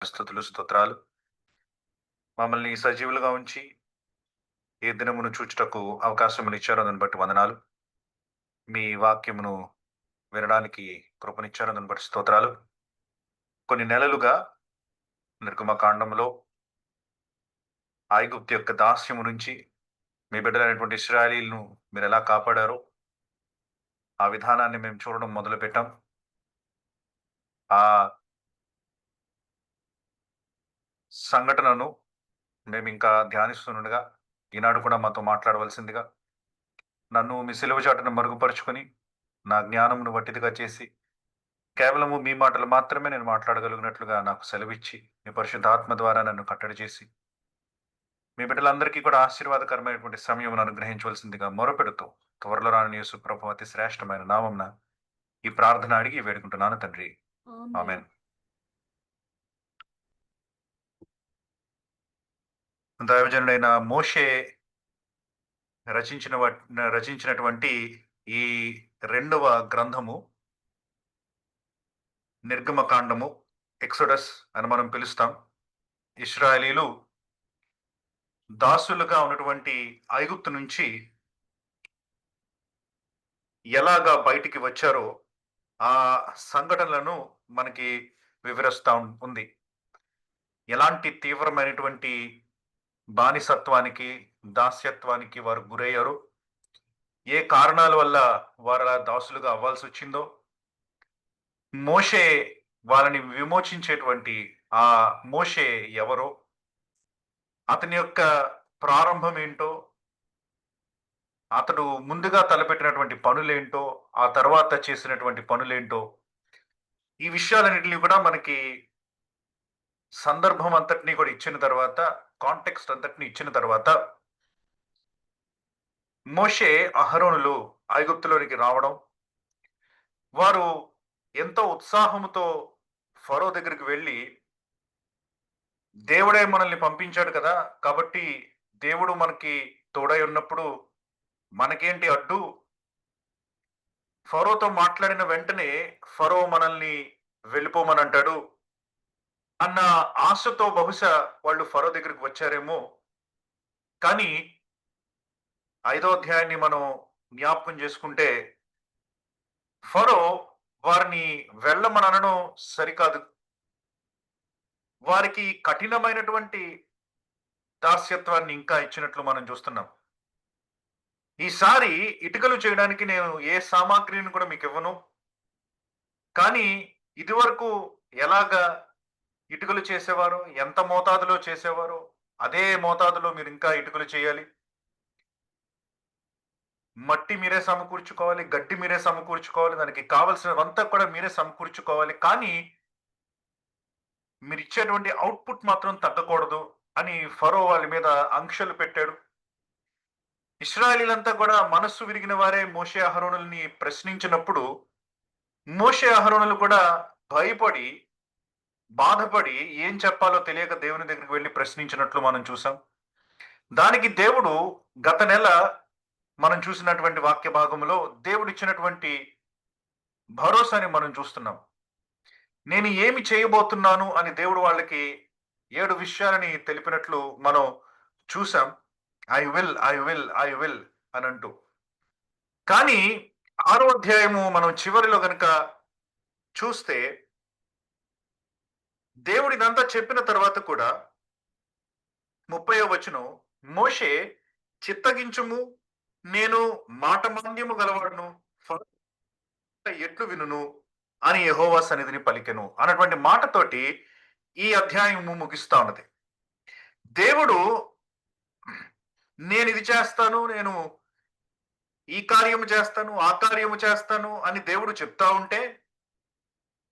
స్తుతులు, స్తోత్రాలు. మమ్మల్ని సజీవులుగా ఉంచి, ఈ దినమును చూచుటకు అవకాశమునిచ్చారు. దాన్ని బట్టి వందనాలు. మీ వాక్యమును వినడానికి కృపనిచ్చారు. దాన్ని బట్టి స్తోత్రాలు. కొన్ని నెలలుగా నిర్గమకాండంలో ఐగుప్తు యొక్క దాస్యము నుంచి మీ బిడ్డలైనటువంటి ఇశ్రాయేలీయులను మీరెలా కాపాడారో, ఆ విధానాన్ని మేము చూడడం మొదలుపెట్టాం. ఆ సంఘటనను మేమింకా ధ్యానిస్తుండగా, ఈనాడు కూడా మాతో మాట్లాడవలసిందిగా, నన్ను మీ సిలువ చాటున మరుగుపరుచుకొని, నా జ్ఞానమును వట్టిదిగా చేసి కేవలము మీ మాటలు మాత్రమే నేను మాట్లాడగలిగినట్లుగా నాకు సెలవిచ్చి, మీ పరిశుద్ధాత్మ ద్వారా నన్ను కట్టడి చేసి, మీ బిడ్డలందరికీ కూడా ఆశీర్వాదకరమైనటువంటి సమయమును అనుగ్రహించవలసిందిగా మొరపెడుతూ, త్వరలో రాని యేసు ప్రభు అతి శ్రేష్టమైన నామమున ఈ ప్రార్థన అడిగి వేడుకుంటున్నాను తండ్రి. ఆమేన్. ఆమేన్. దైవజనుడైన మోషే రచించిన రచించినటువంటి ఈ రెండవ గ్రంథము నిర్గమకాండము, ఎక్సోడస్ అని మనం పిలుస్తాం. ఇశ్రాయేలీలు దాసులుగా ఉన్నటువంటి ఐగుప్తు నుంచి ఎలాగా బయటికి వచ్చారో ఆ సంఘటనలను మనకి వివరిస్తా ఉంది. ఎలాంటి తీవ్రమైనటువంటి బానిసత్వానికి, దాస్యత్వానికి వారు గురయ్యారో, ఏ కారణాల వల్ల వారు అలా దాసులుగా అవ్వాల్సొచ్చిందో, మోషే వాళ్ళని విమోచించేటువంటి ఆ మోషే ఎవరో, అతని యొక్క ప్రారంభం ఏంటో, అతడు ముందుగా తలపెట్టినటువంటి పనులేంటో, ఆ తర్వాత చేసినటువంటి పనులేంటో, ఈ విషయాలన్నిటిని కూడా మనకి సందర్భం అంతటిని కూడా ఇచ్చిన తర్వాత, కాంటెక్స్ట్ అంతటిని ఇచ్చిన తర్వాత, మోషే, అహరోనులు ఐగుప్తులోనికి రావడం, వారు ఎంతో ఉత్సాహముతో ఫరో దగ్గరికి వెళ్లి, దేవుడే మనల్ని పంపించాడు కదా! కాబట్టి దేవుడు మనకి తోడై ఉన్నప్పుడు మనకేంటి అడ్డు? ఫరోతో మాట్లాడిన వెంటనే ఫరో మనల్ని వెళ్ళిపోమనంటాడు అన్న ఆశతో బహుశా వాళ్ళు ఫరో దగ్గరికి వచ్చారేమో. కానీ 5వ అధ్యాయాన్ని మనం జ్ఞాపకం చేసుకుంటే, ఫరో వారిని వెళ్ళమననడం సరికాదు. వారికి కఠినమైనటువంటి దాస్యత్వాన్ని ఇంకా ఇచ్చినట్లు మనం చూస్తున్నాం. ఈసారి ఇటుకలు చేయడానికి నేను ఏ సామాగ్రిని కూడా మీకివ్వను. కానీ ఇదివరకు ఎలాగా ఇటుకలు చేసేవారో, ఎంత మోతాదులో చేసేవారో, అదే మోతాదులో మీరింకా ఇటుకలు చేయాలి. మట్టి మీరే సమకూర్చుకోవాలి, గడ్డి మీరే సమకూర్చుకోవాలి, దానికి కావలసినవంతా కూడా మీరే సమకూర్చుకోవాలి. కానీ మీరిచ్చేటువంటి ఔట్‌పుట్ మాత్రం తగ్గకూడదు అని ఫరో వాళ్ళ మీద ఆంక్షలు పెట్టాడు. ఇశ్రాయేలీయులంతా కూడా మనస్సు విరిగిన వారే మోషే, అహరోనుల్ని ప్రశ్నించినప్పుడు, మోషే, అహరోనులు కూడా భయపడి, బాధపడి ఏం చెప్పాలో తెలియక దేవుని దగ్గరికి వెళ్లి ప్రశ్నించినట్లు మనం చూసాం. దానికి దేవుడు గత నెల మనం చూసినటువంటి వాక్య భాగంలో దేవుడిచ్చినటువంటి భరోసాని మనం చూస్తున్నాం. నేను ఏమి చేయబోతున్నాను అని దేవుడు వాళ్ళకి 7 విషయాలని తెలిపినట్లు మనం చూసాం. I will, I will, I will అనంటూ. కానీ 6వ అధ్యాయము మనం చివరిలో గనుక చూస్తే, దేవుడు ఇదంతా చెప్పిన తర్వాత కూడా 30వ వచనం, మోషే చిత్తగించుము, నేను మాటమాంద్యము గలవాడును, ఫరో ఎట్లు వినును అని యెహోవా సన్నిధిని పలికెను అన్నటువంటి మాటతోటి ఈ అధ్యాయము ముగిస్తా ఉన్నది. దేవుడు నేనిది చేస్తాను, నేను ఈ కార్యము చేస్తాను, ఆ కార్యము చేస్తాను అని దేవుడు చెప్తా ఉంటే,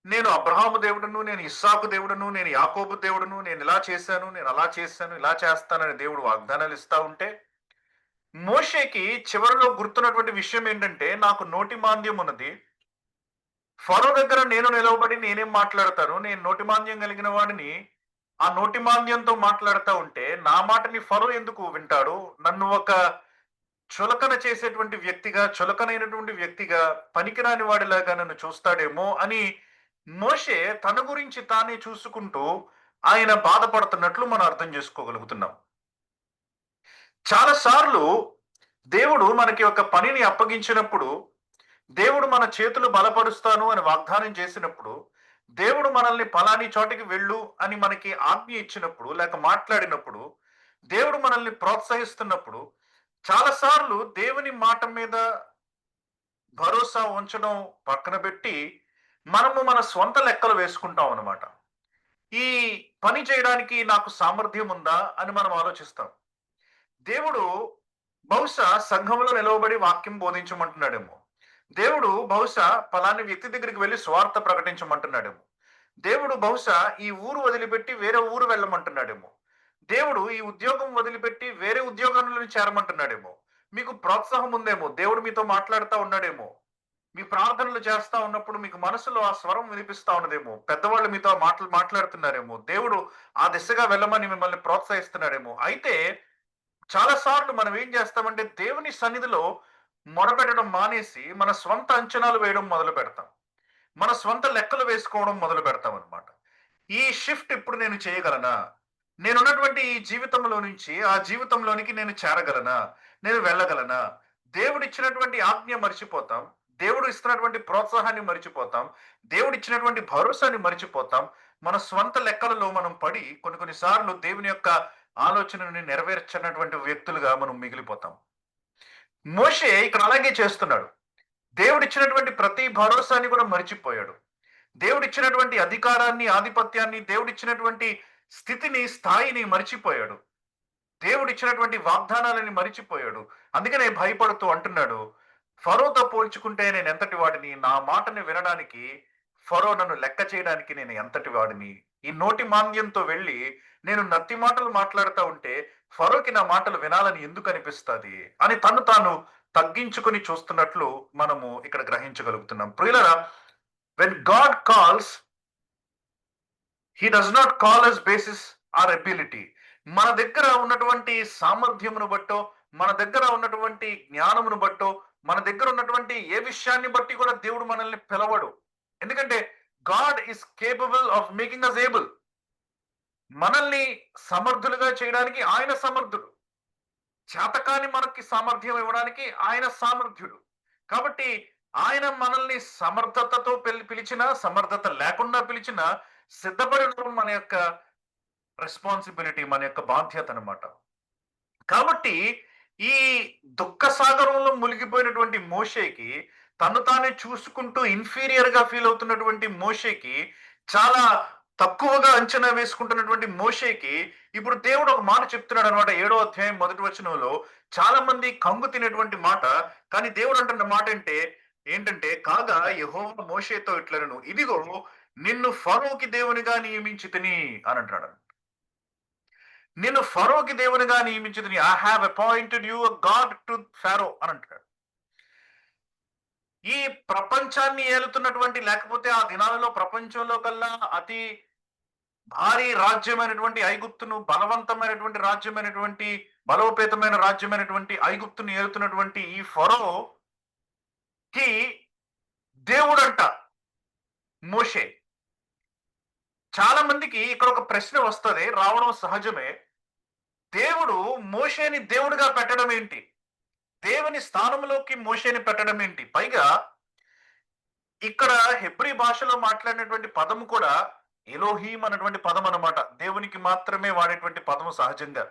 నేను అబ్రహాము దేవుడును, నేను ఇస్సాకు దేవుడును, నేను యాకోబు దేవుడును, నేను ఇలా చేశాను, నేను అలా చేశాను, ఇలా చేస్తానని దేవుడు వాగ్దానాలు ఇస్తా ఉంటే, మోషేకి చివరిలో గుర్తున్నటువంటి విషయం ఏంటంటే, నాకు నోటి మాంద్యం ఉన్నది. ఫరో దగ్గర నేను నిలవబడి నేనేం మాట్లాడతాను? నేను నోటి మాంద్యం కలిగిన వాడిని, ఆ నోటి మాంద్యంతో మాట్లాడుతా ఉంటే, నా మాటని ఫరో ఎందుకు వింటాడు? నన్ను ఒక చులకన చేసేటువంటి వ్యక్తిగా, చులకనైనటువంటి వ్యక్తిగా, పనికిరాని వాడిలాగా నన్ను చూస్తాడేమో అని మోషే తన గురించి తానే చూసుకుంటూ ఆయన బాధపడుతున్నట్లు మనం అర్థం చేసుకోగలుగుతున్నాం. చాలా సార్లు దేవుడు మనకి ఒక పనిని అప్పగించినప్పుడు, దేవుడు మన చేతులు బలపరుస్తాను అని వాగ్దానం చేసినప్పుడు, దేవుడు మనల్ని పలాని చోటికి వెళ్ళు అని మనకి ఆజ్ఞ ఇచ్చినప్పుడు, లేక మాట్లాడినప్పుడు, దేవుడు మనల్ని ప్రోత్సహిస్తున్నప్పుడు, చాలా సార్లు దేవుని మాట మీద భరోసా ఉంచడం పక్కన పెట్టి, మనము మన స్వంత లెక్కలు వేసుకుంటాం అన్నమాట. ఈ పని చేయడానికి నాకు సామర్థ్యం ఉందా అని మనం ఆలోచిస్తాం. దేవుడు బహుశా సంఘంలో నిలవబడి వాక్యం బోధించమంటున్నాడేమో. దేవుడు బహుశా పలాని వ్యక్తి దగ్గరికి వెళ్లి స్వార్థ ప్రకటించమంటున్నాడేమో. దేవుడు బహుశా ఈ ఊరు వదిలిపెట్టి వేరే ఊరు వెళ్ళమంటున్నాడేమో. దేవుడు ఈ ఉద్యోగం వదిలిపెట్టి వేరే ఉద్యోగంలో చేరమంటున్నాడేమో. మీకు ప్రోత్సాహం ఉందేమో. దేవుడు మీతో మాట్లాడుతా ఉన్నాడేమో. మీ ప్రార్థనలు చేస్తా ఉన్నప్పుడు మీకు మనసులో ఆ స్వరం వినిపిస్తా ఉన్నదేమో. పెద్దవాళ్ళు మీతో ఆ మాటలు మాట్లాడుతున్నారేమో. దేవుడు ఆ దిశగా వెళ్ళమని మిమ్మల్ని ప్రోత్సహిస్తున్నాడేమో. అయితే చాలా సార్లు మనం ఏం చేస్తామంటే దేవుని సన్నిధిలో మొరపెట్టడం మానేసి మన స్వంత అంచనాలు వేయడం మొదలు పెడతాం. మన స్వంత లెక్కలు వేసుకోవడం మొదలు పెడతాం అన్నమాట. ఈ షిఫ్ట్ ఇప్పుడు నేను చేయగలనా? నేనున్నటువంటి ఈ జీవితంలో నుంచి ఆ జీవితంలోనికి నేను చేరగలనా? నేను వెళ్ళగలనా? దేవుడిచ్చినటువంటి ఆజ్ఞ మర్చిపోతాం. దేవుడు ఇస్తున్నటువంటి ప్రోత్సాహాన్ని మరిచిపోతాం. దేవుడిచ్చినటువంటి భరోసాని మరిచిపోతాం. మన స్వంత లెక్కలలో మనం పడి కొన్ని సార్లు దేవుని యొక్క ఆలోచనని నెరవేర్చనటువంటి వ్యక్తులుగా మనం మిగిలిపోతాం. మోషే ఇక్కడ అలాగే చేస్తున్నాడు. దేవుడిచ్చినటువంటి ప్రతి భరోసాని కూడా మరిచిపోయాడు. దేవుడిచ్చినటువంటి అధికారాన్ని, ఆధిపత్యాన్ని, దేవుడిచ్చినటువంటి స్థితిని, స్థాయిని మరిచిపోయాడు. దేవుడిచ్చినటువంటి వాగ్దానాలని మరిచిపోయాడు. అందుకనే భయపడుతూ అంటున్నాడు, ఫరోతో పోల్చుకుంటే నేను ఎంతటి వాడిని, నా మాటని వినడానికి ఫరో నన్ను లెక్క చేయడానికి నేను ఎంతటి వాడిని. ఈ నోటి మాంద్యంతో వెళ్ళి నేను నత్తి మాటలు మాట్లాడుతా ఉంటే ఫరోకి నా మాటలు వినాలని ఎందుకు అనిపిస్తది అని తను తాను తగ్గించుకొని చూస్తున్నట్లు మనము ఇక్కడ గ్రహించగలుగుతున్నాం. ప్రియులారా, when God calls, he does not call us basis our ability. మన దగ్గర ఉన్నటువంటి సామర్థ్యమును బట్టో, మన దగ్గర ఉన్నటువంటి జ్ఞానమును బట్టో, మన దగ్గర ఉన్నటువంటి ఏ విషయాన్ని బట్టి కూడా దేవుడు మనల్ని పిలవడు. ఎందుకంటే God is capable of making us able. మనల్ని సమర్థులుగా చేయడానికి ఆయన సమర్థుడు. చేతకాని మనకి సామర్థ్యం ఇవ్వడానికి ఆయన సామర్థ్యుడు. కాబట్టి ఆయన మనల్ని సమర్థతతో పిలిచినా, సమర్థత లేకుండా పిలిచినా సిద్ధపడి ఉండడం మన యొక్క రెస్పాన్సిబిలిటీ, మన యొక్క బాధ్యత అన్నమాట. కాబట్టి ఈ దుఃఖ సాగరంలో మునిగిపోయినటువంటి మోషేకి, తను తానే చూసుకుంటూ ఇన్ఫీరియర్ గా ఫీల్ అవుతున్నటువంటి మోషేకి, చాలా తక్కువగా అంచనా వేసుకుంటున్నటువంటి మోషేకి ఇప్పుడు దేవుడు ఒక మాట చెప్తున్నాడు అనమాట. 7వ అధ్యాయం 1వ వచనంలో చాలా మంది కంగు తినేటువంటి మాట. కానీ దేవుడు అంటున్న మాట ఏంటంటే కాగా యెహోవా మోషేతో ఇట్లనెను, ఇదిగో నిన్ను ఫరోకి దేవునిగా నియమించితిని అని అంటున్నాడు. నిన్ను ఫరోకి దేవునిగా నియమించితిని. I have appointed you a god to Pharaoh అని అంటున్నాడు. ఈ ప్రపంచాన్ని ఏలుతున్నటువంటి, లేకపోతే ఆ దినాలలో ప్రపంచంలో కల్లా అతి భారీ రాజ్యమైనటువంటి ఐగుప్తును, బలవంతమైనటువంటి రాజ్యమైనటువంటి, బలోపేతమైన రాజ్యమైనటువంటి ఐగుప్తును ఏలుతున్నటువంటి ఈ ఫరోకి దేవుడంట మోషే. చాలా మందికి ఇక్కడ ఒక ప్రశ్న వస్తది, రావడం సహజమే. దేవుడు మోషేని దేవుడిగా పెట్టడం ఏంటి? దేవుని స్థానంలోకి మోషేని పెట్టడం ఏంటి? పైగా ఇక్కడ హెబ్రీ భాషలో మాట్లాడినటువంటి పదము కూడా ఎలోహీం అన్నటువంటి పదం అన్నమాట. దేవునికి మాత్రమే వాడేటువంటి పదము సహజంగా.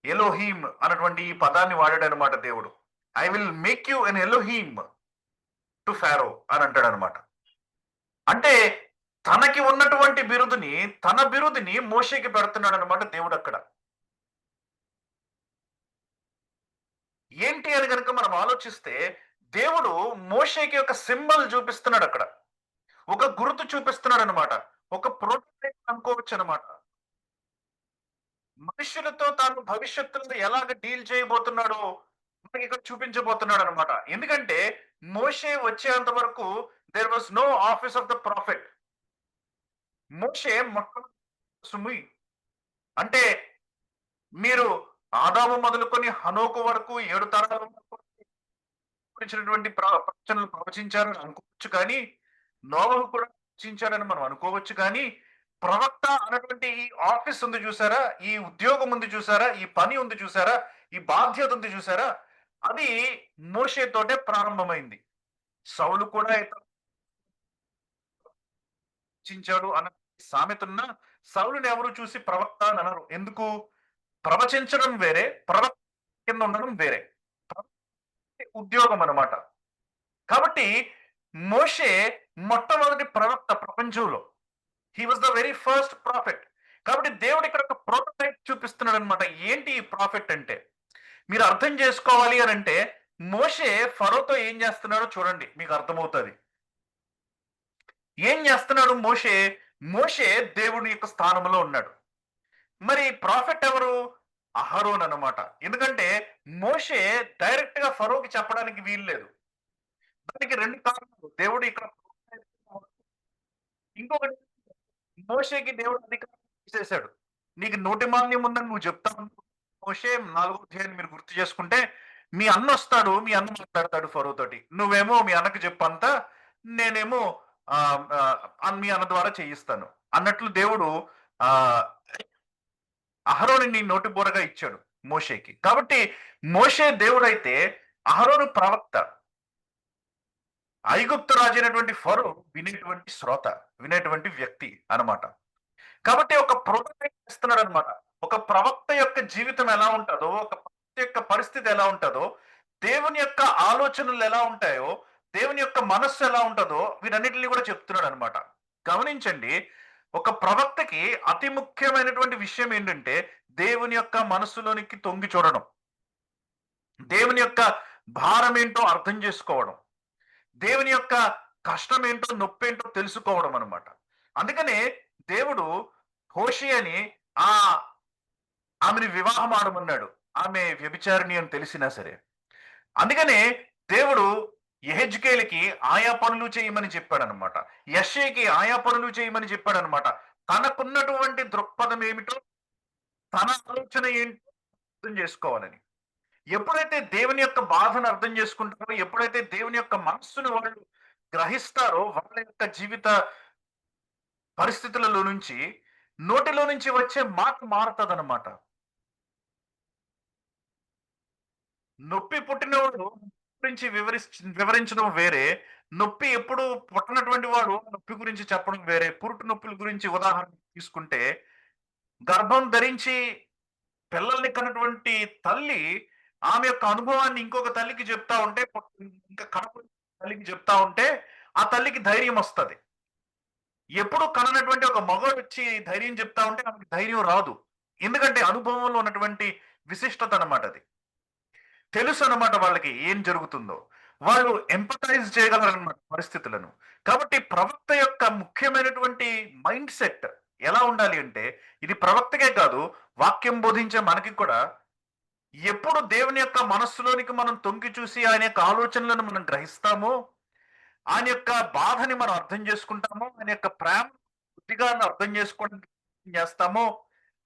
ఎలోహీం అన్నటువంటి ఈ పదాన్ని వాడాడనమాట దేవుడు. I will make you an Elohim to Pharaoh అని అంటాడనమాట. అంటే తనకి ఉన్నటువంటి బిరుదుని, తన బిరుదుని మోషేకి పెడుతున్నాడు అనమాట దేవుడు అక్కడ. ఏంటి అని కనుక మనం ఆలోచిస్తే, దేవుడు మోషేకి ఒక సింబల్ చూపిస్తున్నాడు అక్కడ. ఒక గుర్తు చూపిస్తున్నాడు అనమాట. ఒక ప్రోటోటైప్ అనుకోవచ్చు అనమాట. మనుషులతో తాను భవిష్యత్తులో ఎలాగ డీల్ చేయబోతున్నాడో మనకి ఇక్కడ చూపించబోతున్నాడు అనమాట. ఎందుకంటే మోషే వచ్చేంత వరకు there was no office of the prophet. మోషే మొట్టమొదటి అంటే మీరు ఆదాము మొదలుకొని హనోకు వరకు 7 తరాల వరకు గురించినటువంటి ప్రవచనలు ప్రవచించారని అనుకోవచ్చు కానీ, నోవహు కూడా ప్రవచించాడని మనం అనుకోవచ్చు కానీ, ప్రవక్త అన్నటువంటి ఈ ఆఫీస్ ఉంది చూసారా? ఈ ఉద్యోగం ఉంది చూసారా? ఈ పని ఉంది చూసారా? ఈ బాధ్యత ఉంది చూసారా? అది మోషేతోటే ప్రారంభమైంది. సౌలు కూడా ప్రవచించాడు అన్న సామెతున్న సౌలుని ఎవరు చూసి ప్రవక్త అని అనరు. ఎందుకు? ప్రవచించడం వేరే, ప్రవక్త కింద ఉండడం వేరే. ఉద్యోగం అన్నమాట. కాబట్టి మోషే మొట్టమొదటి ప్రవక్త ప్రపంచంలో. He was the very first prophet. కాబట్టి దేవుడు ఇక్కడ ఒక ప్రోటోటైప్ చూపిస్తున్నాడన్నమాట. ఏంటి ఈ ప్రాఫెట్ అంటే? మీరు అర్థం చేసుకోవాలి అనంటే మోషే ఫరోతో ఏం చేస్తున్నాడో చూడండి. మీకు అర్థమవుతది. ఏం చేస్తున్నాడు మోషే? మోషే దేవుని యొక్క స్థానంలో ఉన్నాడు. మరి ప్రాఫెట్ ఎవరు? అహరోన్ అన్నమాట. ఎందుకంటే మోషే డైరెక్ట్‌గా ఫరోకి చెప్పడానికి వీల్లేదు. దానికి 2 కారణాలు. దేవుడు ఇక్కడ ఇంకొకటి మోషేకి దేవుడు అధికారం ఇచ్చేసాడు. నీకు నోటి మాంద్యం ఉందని నువ్వు చెప్తావు. మోషే 4వ అధ్యాయాన్ని మీరు గుర్తు చేసుకుంటే, మీ అన్నొస్తాడు. మీ అన్న మాట్లాడతాడు ఫరోతోటి. నువ్వేమో మీ అన్నకి చెప్పంతా. నేనేమో మీ అన్న ద్వారా చేయిస్తాను. అన్నట్లు దేవుడు ఆహ్, అహరోనుని నీ నోటి బూరగా ఇచ్చాడు మోషేకి. కాబట్టి మోషే దేవుడైతే అహరోను ప్రవక్త. ఐగుప్తు రాజైనటువంటి ఫరో వినేటువంటి శ్రోత, వినేటువంటి వ్యక్తి అన్నమాట. కాబట్టి ఒక ప్రోటోటైప్ ఇస్తున్నాడన్నమాట. ఒక ప్రవక్త యొక్క జీవితం ఎలా ఉంటదో, ఒక ప్రవక్త యొక్క పరిస్థితి ఎలా ఉంటదో, దేవుని యొక్క ఆలోచనలు ఎలా ఉంటాయో, దేవుని యొక్క మనస్సు ఎలా ఉంటదో వీటన్నిటిని కూడా చెప్తున్నాడన్నమాట. గమనించండి. ఒక ప్రవక్తకి అతి ముఖ్యమైనటువంటి విషయం ఏంటంటే దేవుని యొక్క మనస్సులోనికి తొంగి చూడడం. దేవుని యొక్క భారం ఏంటో అర్థం చేసుకోవడం. దేవుని యొక్క కష్టమేంటో, నొప్పేంటో తెలుసుకోవడం అన్నమాట. అందుకనే దేవుడు హోషేయని ఆ ఆమెని వివాహం ఆడమన్నాడు. ఆమె వ్యభిచారిణి అని తెలిసినా సరే. అందుకనే దేవుడు యెహెజ్కేలుకి ఆయా పనులు చేయమని చెప్పాడన్నమాట. యెషయాకి ఆయా పనులు చేయమని చెప్పాడన్నమాట. తనకున్నటువంటి దృక్పథం ఏమిటో, తన ఆలోచన ఏంటో అర్థం చేసుకోవాలని. ఎప్పుడైతే దేవుని యొక్క బాధను అర్థం చేసుకుంటారో, ఎప్పుడైతే దేవుని యొక్క మనస్సును వాళ్ళు గ్రహిస్తారో, వాళ్ళ యొక్క జీవిత పరిస్థితులలో నుంచి నోటిలో నుంచి వచ్చే మాట మారతదనమాట. నొప్పి పుట్టినవాడు గురించి వివరించడం వేరే. నొప్పి ఎప్పుడు పుట్టనటువంటి వాడు నొప్పి గురించి చెప్పడం వేరే. పురుటు నొప్పుల గురించి ఉదాహరణ తీసుకుంటే, గర్భం ధరించి పిల్లల్ని కన్నటువంటి తల్లి ఆమె యొక్క అనుభవాన్ని ఇంకొక తల్లికి చెప్తా ఉంటే, ఇంకా కనపడిన తల్లికి చెప్తా ఉంటే, ఆ తల్లికి ధైర్యం వస్తది. ఎప్పుడు కననటువంటి ఒక మగోడొచ్చి ధైర్యం చెప్తా ఉంటే ఆమెకి ధైర్యం రాదు. ఎందుకంటే అనుభవంలో ఉన్నటువంటి విశిష్టత అన్నమాట అది. తెలుసన్నమాట వాళ్ళకి ఏం జరుగుతుందో. వాళ్ళు ఎంపథైజ్ చేయగలరన్నమాట పరిస్థితులను. కాబట్టి ప్రవక్త యొక్క ముఖ్యమైనటువంటి మైండ్ సెట్ ఎలా ఉండాలి అంటే, ఇది ప్రవక్తకే కాదు, వాక్యం బోధించే మనకి కూడా ఎప్పుడు దేవుని యొక్క మనస్సులోనికి మనం తొంగి చూసి ఆయన యొక్క ఆలోచనలను మనం గ్రహిస్తామో, ఆయన యొక్క బాధని మనం అర్థం చేసుకుంటామో, ఆయన యొక్క ప్రేమ బుద్ధిగా అర్థం చేసుకోవడానికి ప్రయత్నం చేస్తామో,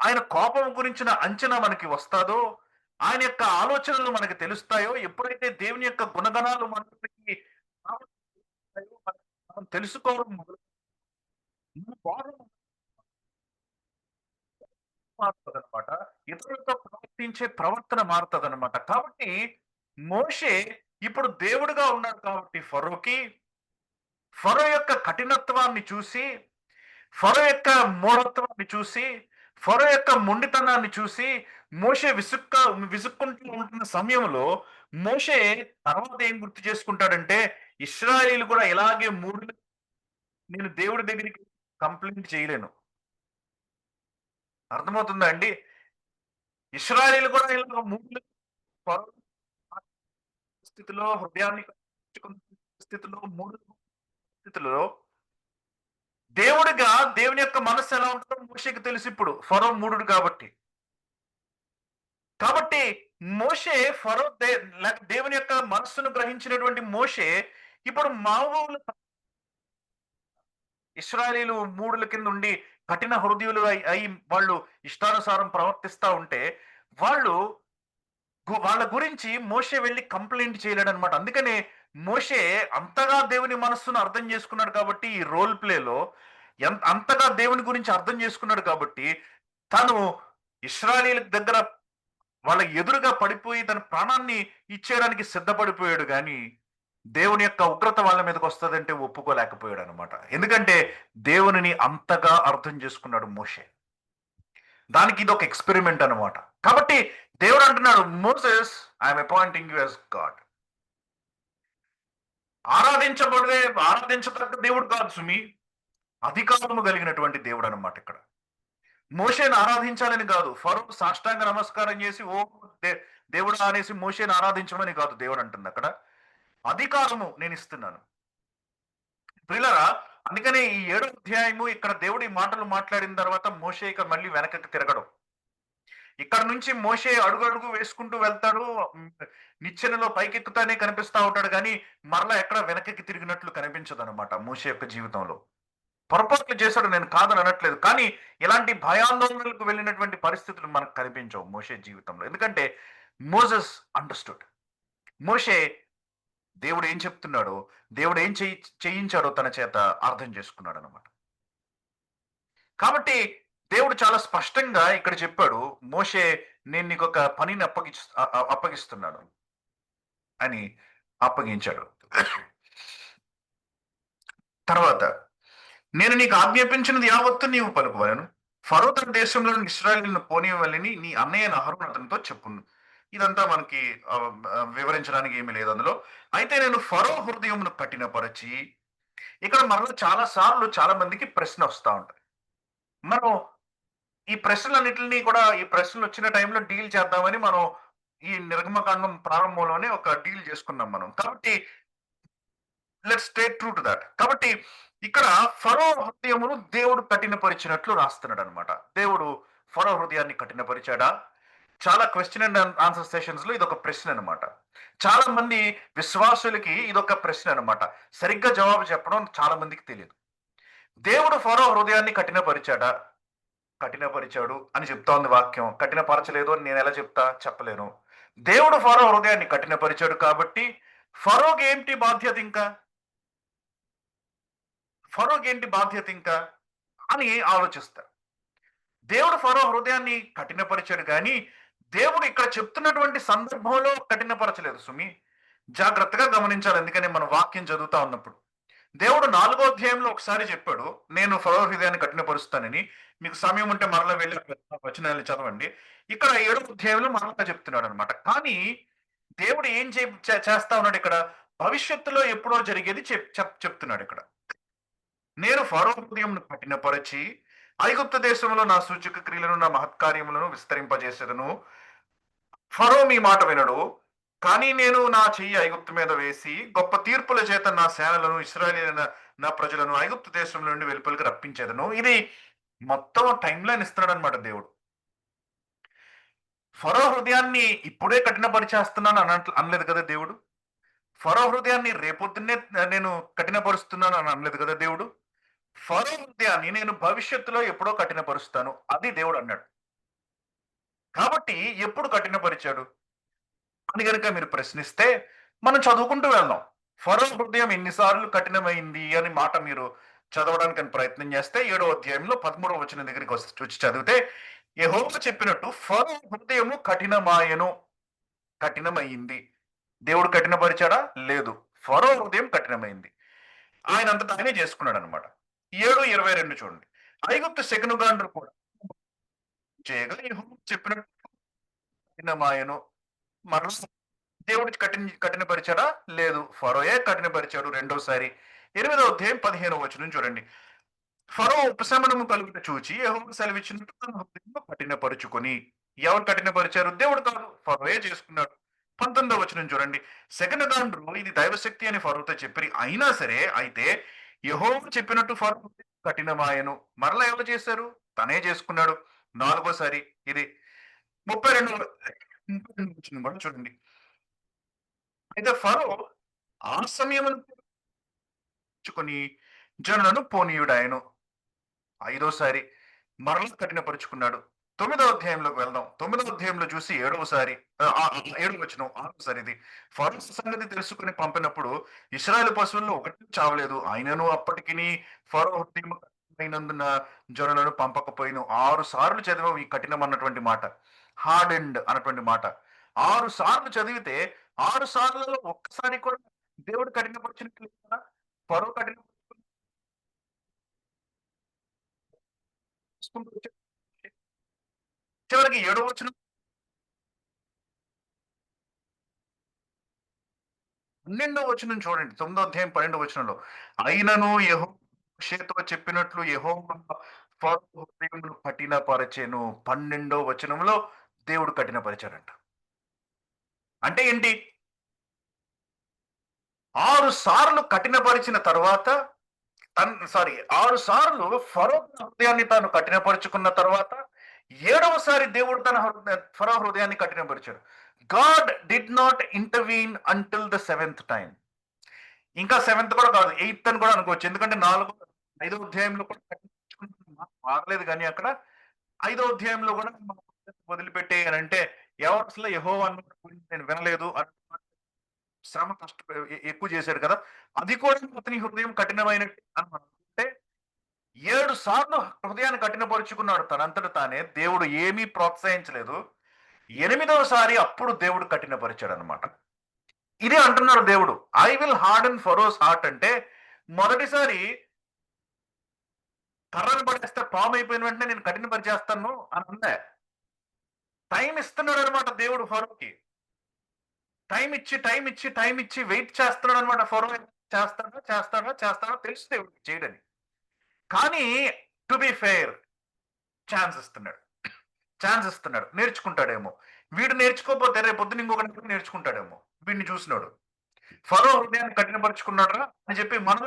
ఆయన కోపం గురించిన అంచనా మనకి వస్తాదో, ఆయన యొక్క ఆలోచనలు మనకు తెలుస్తాయో, ఎప్పుడైతే దేవుని యొక్క గుణగణాలు మనకి మనం తెలుసుకోవడం మొదలు మన బాధ మారుతదనమాట. ఇతరులతో ప్రవర్తించే ప్రవర్తన మారుతదనమాట. కాబట్టి మోషే ఇప్పుడు దేవుడుగా ఉన్నాడు కాబట్టి ఫరోకి, ఫరో యొక్క కఠినత్వాన్ని చూసి, ఫరో యొక్క మూఢత్వాన్ని చూసి, ఫరో యొక్క మొండితనాన్ని చూసి మోషే విసుక్కుంటూ ఉంటున్న సమయంలో మోషే తర్వాత ఏం గుర్తు చేసుకుంటాడంటే, ఇశ్రాయేలీయులు కూడా ఇలాగే నేను దేవుడి దగ్గరికి కంప్లెయింట్ చేయలేను. అర్థమవుతుందా అండి? ఇశ్రాయేలీయులు కూడా ఇలాగ ఫరో స్థితిలో హృదయాన్ని కదిలించుకున్న స్థితిలో స్థితిలో దేవుడిగా దేవుని యొక్క మనస్సు ఎలా ఉంటుందో మోషేకి తెలుసు ఇప్పుడు. ఫరో మూఢుడు కాబట్టి. కాబట్టి మోషే ఫరో లేక దేవుని యొక్క మనస్సును గ్రహించినటువంటి మోషే ఇప్పుడు మామూలు ఇశ్రాయేలీయులు మూఢుల కింద ఉండి కఠిన హృదయులు అయి వాళ్ళు ఇష్టానుసారం ప్రవర్తిస్తా ఉంటే వాళ్ళు వాళ్ళ గురించి మోషే వెళ్లి కంప్లైంట్ చేయలేడన్నమాట. అందుకనే మోషే అంతగా దేవుని మనస్సును అర్థం చేసుకున్నాడు కాబట్టి ఈ రోల్ ప్లేలో అంతగా దేవుని గురించి అర్థం చేసుకున్నాడు కాబట్టి తను ఇశ్రాయేలీయుల దగ్గర వాళ్ళ ఎదురుగా పడిపోయి తన ప్రాణాన్ని ఇచ్చేయడానికి సిద్ధపడిపోయాడు గాని దేవుని యొక్క ఉగ్రత వాళ్ళ మీదకి వస్తుందంటే ఒప్పుకోలేకపోయాడు అనమాట. ఎందుకంటే దేవునిని అంతగా అర్థం చేసుకున్నాడు మోషే. దానికి ఇది ఒక ఎక్స్పెరిమెంట్ అనమాట. కాబట్టి దేవుడు అంటున్నాడు, Moses, I'm appointing you as god. ఆరాధించబడే ఆరాధించదగ్గ దేవుడు కాదు సుమి, అధికారము కలిగినటువంటి దేవుడు అనమాట ఇక్కడ. మోషేని ఆరాధించాలని కాదు, ఫరో సాష్టాంగ నమస్కారం చేసి ఓ దేవుడు అనేసి మోషేని ఆరాధించమని కాదు దేవుడు అంటుంది అక్కడ. అధికారము నేను ఇస్తున్నాను ప్రియులారా. అందుకనే ఈ 7వ అధ్యాయము ఇక్కడ దేవుడి మాటలు మాట్లాడిన తర్వాత మోషే ఇక మళ్ళీ వెనకకి తిరగడం. ఇక్కడ నుంచి మోషే అడుగు అడుగు వేసుకుంటూ వెళ్తాడు, నిచ్చెనలో పైకెక్కుతానే కనిపిస్తా ఉంటాడు కానీ మరలా ఎక్కడ వెనకకి తిరిగినట్లు కనిపించదు అనమాట మోషే యొక్క జీవితంలో. పొరపాట్లు చేశాడు, నేను కాదని అనట్లేదు, కానీ ఇలాంటి భయాందోళనలకు వెళ్ళినటువంటి పరిస్థితులు మనకు కనిపించవు మోషే జీవితంలో. ఎందుకంటే మోసెస్ అండర్స్టూడ్. మోషే దేవుడు ఏం చెప్తున్నాడో, దేవుడు ఏం చేయించాడో తన చేత అర్థం చేసుకున్నాడు అనమాట. కాబట్టి దేవుడు చాలా స్పష్టంగా ఇక్కడ చెప్పాడు, మోషే నేను నీకు ఒక పనిని అప్పగిస్తున్నాడు అని అప్పగించాడు. తర్వాత నేను నీకు ఆజ్ఞాపించినది యావత్తు నీవు పలుకువలను, ఫరో తన దేశంలోని ఇశ్రాయేలును పోనివ్వలని నీ అన్నయ్య అహరోను అతనితో చెప్పును. ఇదంతా మనకి వివరించడానికి ఏమీ లేదు అందులో. అయితే నేను ఫరో హృదయమును కఠినపరచి, ఇక్కడ మనలో చాలా సార్లు చాలా మందికి ప్రశ్న వస్తూ ఉంటుంది. మనం ఈ ప్రశ్నలన్నింటినీ కూడా ఈ ప్రశ్నలు వచ్చిన టైంలో డీల్ చేద్దామని మనం ఈ నిర్గమకాండం ప్రారంభంలోనే ఒక డీల్ చేసుకున్నాం మనం. కాబట్టి let's stay true to that. కాబట్టి ఇక్కడ ఫరో హృదయమును దేవుడు కఠినపరిచినట్లు రాస్తున్నాడు అనమాట. దేవుడు ఫరో హృదయాన్ని కఠినపరిచాడా? చాలా క్వశ్చన్ అండ్ ఆన్సర్ సెషన్స్ లో ఇదొక ప్రశ్న అనమాట. చాలా మంది విశ్వాసులకి ఇదొక ప్రశ్న అనమాట. సరిగ్గా జవాబు చెప్పడం చాలా మందికి తెలియదు. దేవుడు ఫరో హృదయాన్ని కఠినపరిచాడా? కఠినపరిచాడు అని చెప్తా ఉంది వాక్యం. కఠినపరచలేదు అని నేను ఎలా చెప్పలేను. దేవుడు ఫరో హృదయాన్ని కఠినపరిచాడు కాబట్టి ఫరోకి ఏంటి బాధ్యత ఇంకా? ఫరోకి ఏంటి బాధ్యత ఇంకా అని ఆలోచిస్తారు. దేవుడు ఫరో హృదయాన్ని కఠినపరిచాడు కానీ దేవుడు ఇక్కడ చెప్తున్నటువంటి సందర్భంలో కఠినపరచలేదు సుమి. జాగ్రత్తగా గమనించాలి. ఎందుకని మన వాక్యం చదువుతా ఉన్నప్పుడు దేవుడు 4వ అధ్యాయంలో ఒకసారి చెప్పాడు, నేను ఫరో హృదయాన్ని కఠినపరుస్తానని. మీకు సమయం ఉంటే మరలా వెళ్ళి వచనాలు చదవండి. ఇక్కడ 7వ అధ్యాయంలో మరలా చెప్తున్నాడు అనమాట. కానీ దేవుడు ఏం చేస్తా ఉన్నాడు ఇక్కడ? భవిష్యత్తులో ఎప్పుడో జరిగేది చెప్తున్నాడు ఇక్కడ. నేను ఫరో హృదయంను కఠినపరచి ఐగుప్తు దేశంలో నా సూచక క్రియలను నా మహత్కార్యములను విస్తరింపజేసేదను. ఫరో మీ మాట వినడు, కానీ నేను నా చెయ్యి ఐగుప్తు మీద వేసి గొప్ప తీర్పుల చేత నా సేనలను ఇశ్రాయేలీయులైన నా ప్రజలను ఐగుప్తు దేశం నుండి వెలుపలికి రప్పించేదను. ఇది మొత్తం టైం లైన్ ఇస్తున్నాడు అనమాట దేవుడు. ఫరో హృదయాన్ని ఇప్పుడే కఠినపరిచేస్తున్నాను అనలేదు కదా దేవుడు. ఫరో హృదయాన్ని రేపొద్దున్నే నేను కఠినపరుస్తున్నాను అని అనలేదు కదా దేవుడు. ఫరో హృదయాన్ని నేను భవిష్యత్తులో ఎప్పుడో కఠినపరుస్తాను అది దేవుడు అన్నాడు. కాబట్టి ఎప్పుడు కఠినపరిచాడు అని కనుక మీరు ప్రశ్నిస్తే మనం చదువుకుంటూ వెళ్దాం. ఫరో హృదయం ఎన్నిసార్లు కఠినమైంది అని మాట మీరు చదవడానికి ప్రయత్నం చేస్తే 7వ అధ్యాయంలో 13వ వచనం దగ్గరికి వచ్చి చదివితే యెహోవా చెప్పినట్టు ఫరో హృదయము కఠినమైంది. దేవుడు కఠినపరిచాడా? లేదు. ఫరో హృదయం కఠినమైంది. ఆయన అంతటా ఆయనే చేసుకున్నాడు అనమాట. 7:22 చూడండి. ఐగుప్తు శకునగాండ్రు కూడా చేయగా యెహోవా చెప్పినట్టు కఠినమాయను. మరలా దేవుడు కఠినపరిచాడా? లేదు. ఫరోయే కఠినపరిచాడు రెండోసారి. 8వ అధ్యాయం 15వ వచనం చూడండి. ఫరో ఉపశమనము కలుగుట చూచి యెహోవా సెలవిచ్చినట్టు తన హృదయంలో కఠినపరుచుకొని. ఎవరు కఠినపరిచారు? దేవుడు కాదు, ఫరోయే చేసుకున్నాడు. 19వ వచనం చూడండి. శకునగాండ్రు ఇది దైవశక్తి అని ఫరోతో చెప్పి అయినా సరే అయితే యెహోవా చెప్పినట్టు ఫరో కఠినమాయను. మరలా ఎవరు చేశారు? తనే చేసుకున్నాడు. 4వసారి ఇది 32వ వచనం కూడా చూడండి. అయితే ఫరో ఆ సమయమును జనులను పోనీయుడాయను. 5వసారి మరలా కఠినపరుచుకున్నాడు. 9వ అధ్యాయంలోకి వెళ్దాం. 9వ అధ్యాయంలో చూసి 7వసారి 7వ వచనం 6వసారి ఇది. ఫరో సంగతి తెలుసుకుని పంపినప్పుడు ఇశ్రాయేలు పశువుల్లో ఒకటి చావలేదు. ఆయనను అప్పటికి ఫరో హృదయం అయినందున జనులను పంపకపోయిను. 6 సార్లు చదివాం ఈ కఠినం అన్నటువంటి మాట. హార్డెండ్ అన్నటువంటి మాట. 6 సార్లు చదివితే 6 సార్లలో ఒక్కసారి కూడా దేవుడు కఠినపరిచినట్లు లేదు కదా! ఫరో కఠినపరుచుకుంటూ వచ్చాడు. చివరికి ఏడో వచనం 12 వచనం చూడండి. 9 అధ్యాయం 12 వచనంలో. అయినను యెహోవా మోషేతో చెప్పినట్లు యెహోవా ఫరో హృదయమును కఠినపరచెను. 12 వచనంలో దేవుడు కఠినపరిచాడంట. అంటే ఏంటి? 6 సార్లు కఠినపరిచిన తరువాత 6 సార్లు ఫరో తన హృదయాన్ని తాను కఠినపరుచుకున్న తర్వాత, ఏడవసారి దేవుడు తన ఫరో హృదయాన్ని కఠినపరిచాడు. God did not intervene until the seventh time. ఇంకా సెవెంత్ కూడా కాదు, ఎయిత్ అని కూడా అనుకోవచ్చు. ఎందుకంటే 5వ అధ్యాయంలో కూడా కఠినపరుచుకున్న మాట మారలేదు గానీ అక్కడ 5వ అధ్యాయంలో కూడా వదిలిపెట్టేయనంటే ఎవరు అసలు యెహోవా గురించి నేను వినలేదు అని శ్రమ ఎక్కువ చేశాడు కదా! అది కూడా అతని హృదయం కఠినమైనట్టు అని మనం అనుకుంటే 7 సార్లు హృదయాన్ని కఠినపరుచుకున్నాడు తనంతట తానే. దేవుడు ఏమీ ప్రోత్సహించలేదు. ఎనిమిదవసారి అప్పుడు దేవుడు కఠినపరిచాడనమాట. ఇదే అంటున్నాడు దేవుడు. I will harden pharaoh's heart అంటే మొదటిసారి కర్రను పడేస్తే పాము అయిపోయిన వెంటనే నేను కఠినపరిచేస్తాను అని అనలే. టైం ఇస్తున్నాడనమాట దేవుడు ఫరోకి. టైం ఇచ్చి వెయిట్ చేస్తున్నాడనమాట ఫరో. చేస్తాడో తెలుసు దేవుడికి చేయడని. కానీ టు బి ఫెయిర్ ఛాన్స్ ఇస్తున్నాడు. నేర్చుకుంటాడేమో. వీడు నేర్చుకోకపోతే రేపొద్దున ఇంకొకటి నేర్చుకుంటాడేమో. వీడిని చూసినోడు. ఫరో హృదయాన్ని కఠినపరుచుకున్నాడురా అని చెప్పి మనం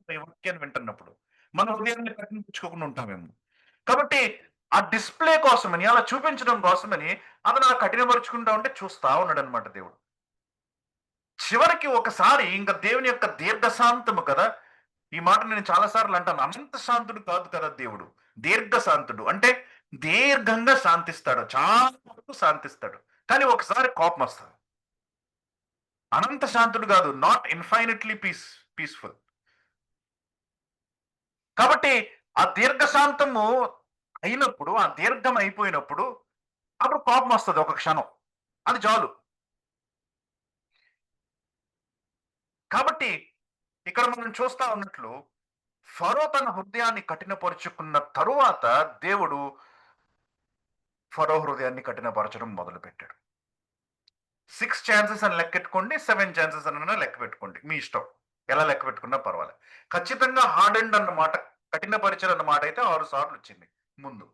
ఈ వాక్యాన్ని వింటున్నప్పుడు మన హృదయాన్ని కఠినపరుచుకోకుండా ఉంటామేమో. కాబట్టి ఆ డిస్‌ప్లే కోసమని, అలా చూపించడం కోసమని అతను అలా కఠినపరుచుకుంటా ఉంటే చూస్తా ఉన్నాడనమాట దేవుడు. చివరికి ఒకసారి ఇంక దేవుని యొక్క దీర్ఘశాంతము కదా! ఈ మాట నేను చాలా సార్లు అంటాను. అనంత శాంతుడు కాదు కదా దేవుడు. దీర్ఘశాంతుడు. అంటే దీర్ఘంగా శాంతిస్తాడు. చాలా వరకు శాంతిస్తాడు. కానీ ఒకసారి కోపమొస్తది. అనంత శాంతుడు కాదు. Not infinitely peaceful. కాబట్టి ఆ దీర్ఘశాంతము అయినప్పుడు, ఆ దీర్ఘం అయిపోయినప్పుడు అప్పుడు కోపమొస్తది ఒక క్షణం. అది చాలు. కాబట్టి ఇక్కడ మనం చూస్తా ఉన్నట్లు ఫరో తన హృదయాన్ని కఠినపరుచుకున్న తరువాత దేవుడు ఫరో హృదయాన్ని కఠినపరచడం మొదలుపెట్టాడు. 6 ఛాన్సెస్ అని లెక్కెట్టుకోండి. 7 ఛాన్సెస్ అనన్నా లెక్క పెట్టుకోండి. మీ ఇష్టం. ఎలా లెక్క పెట్టుకున్నా పర్వాలేదు. ఖచ్చితంగా హార్డెండ్ అన్న మాట, కఠినపరిచారు అన్న మాట అయితే 6 సార్లు వచ్చింది ముందు.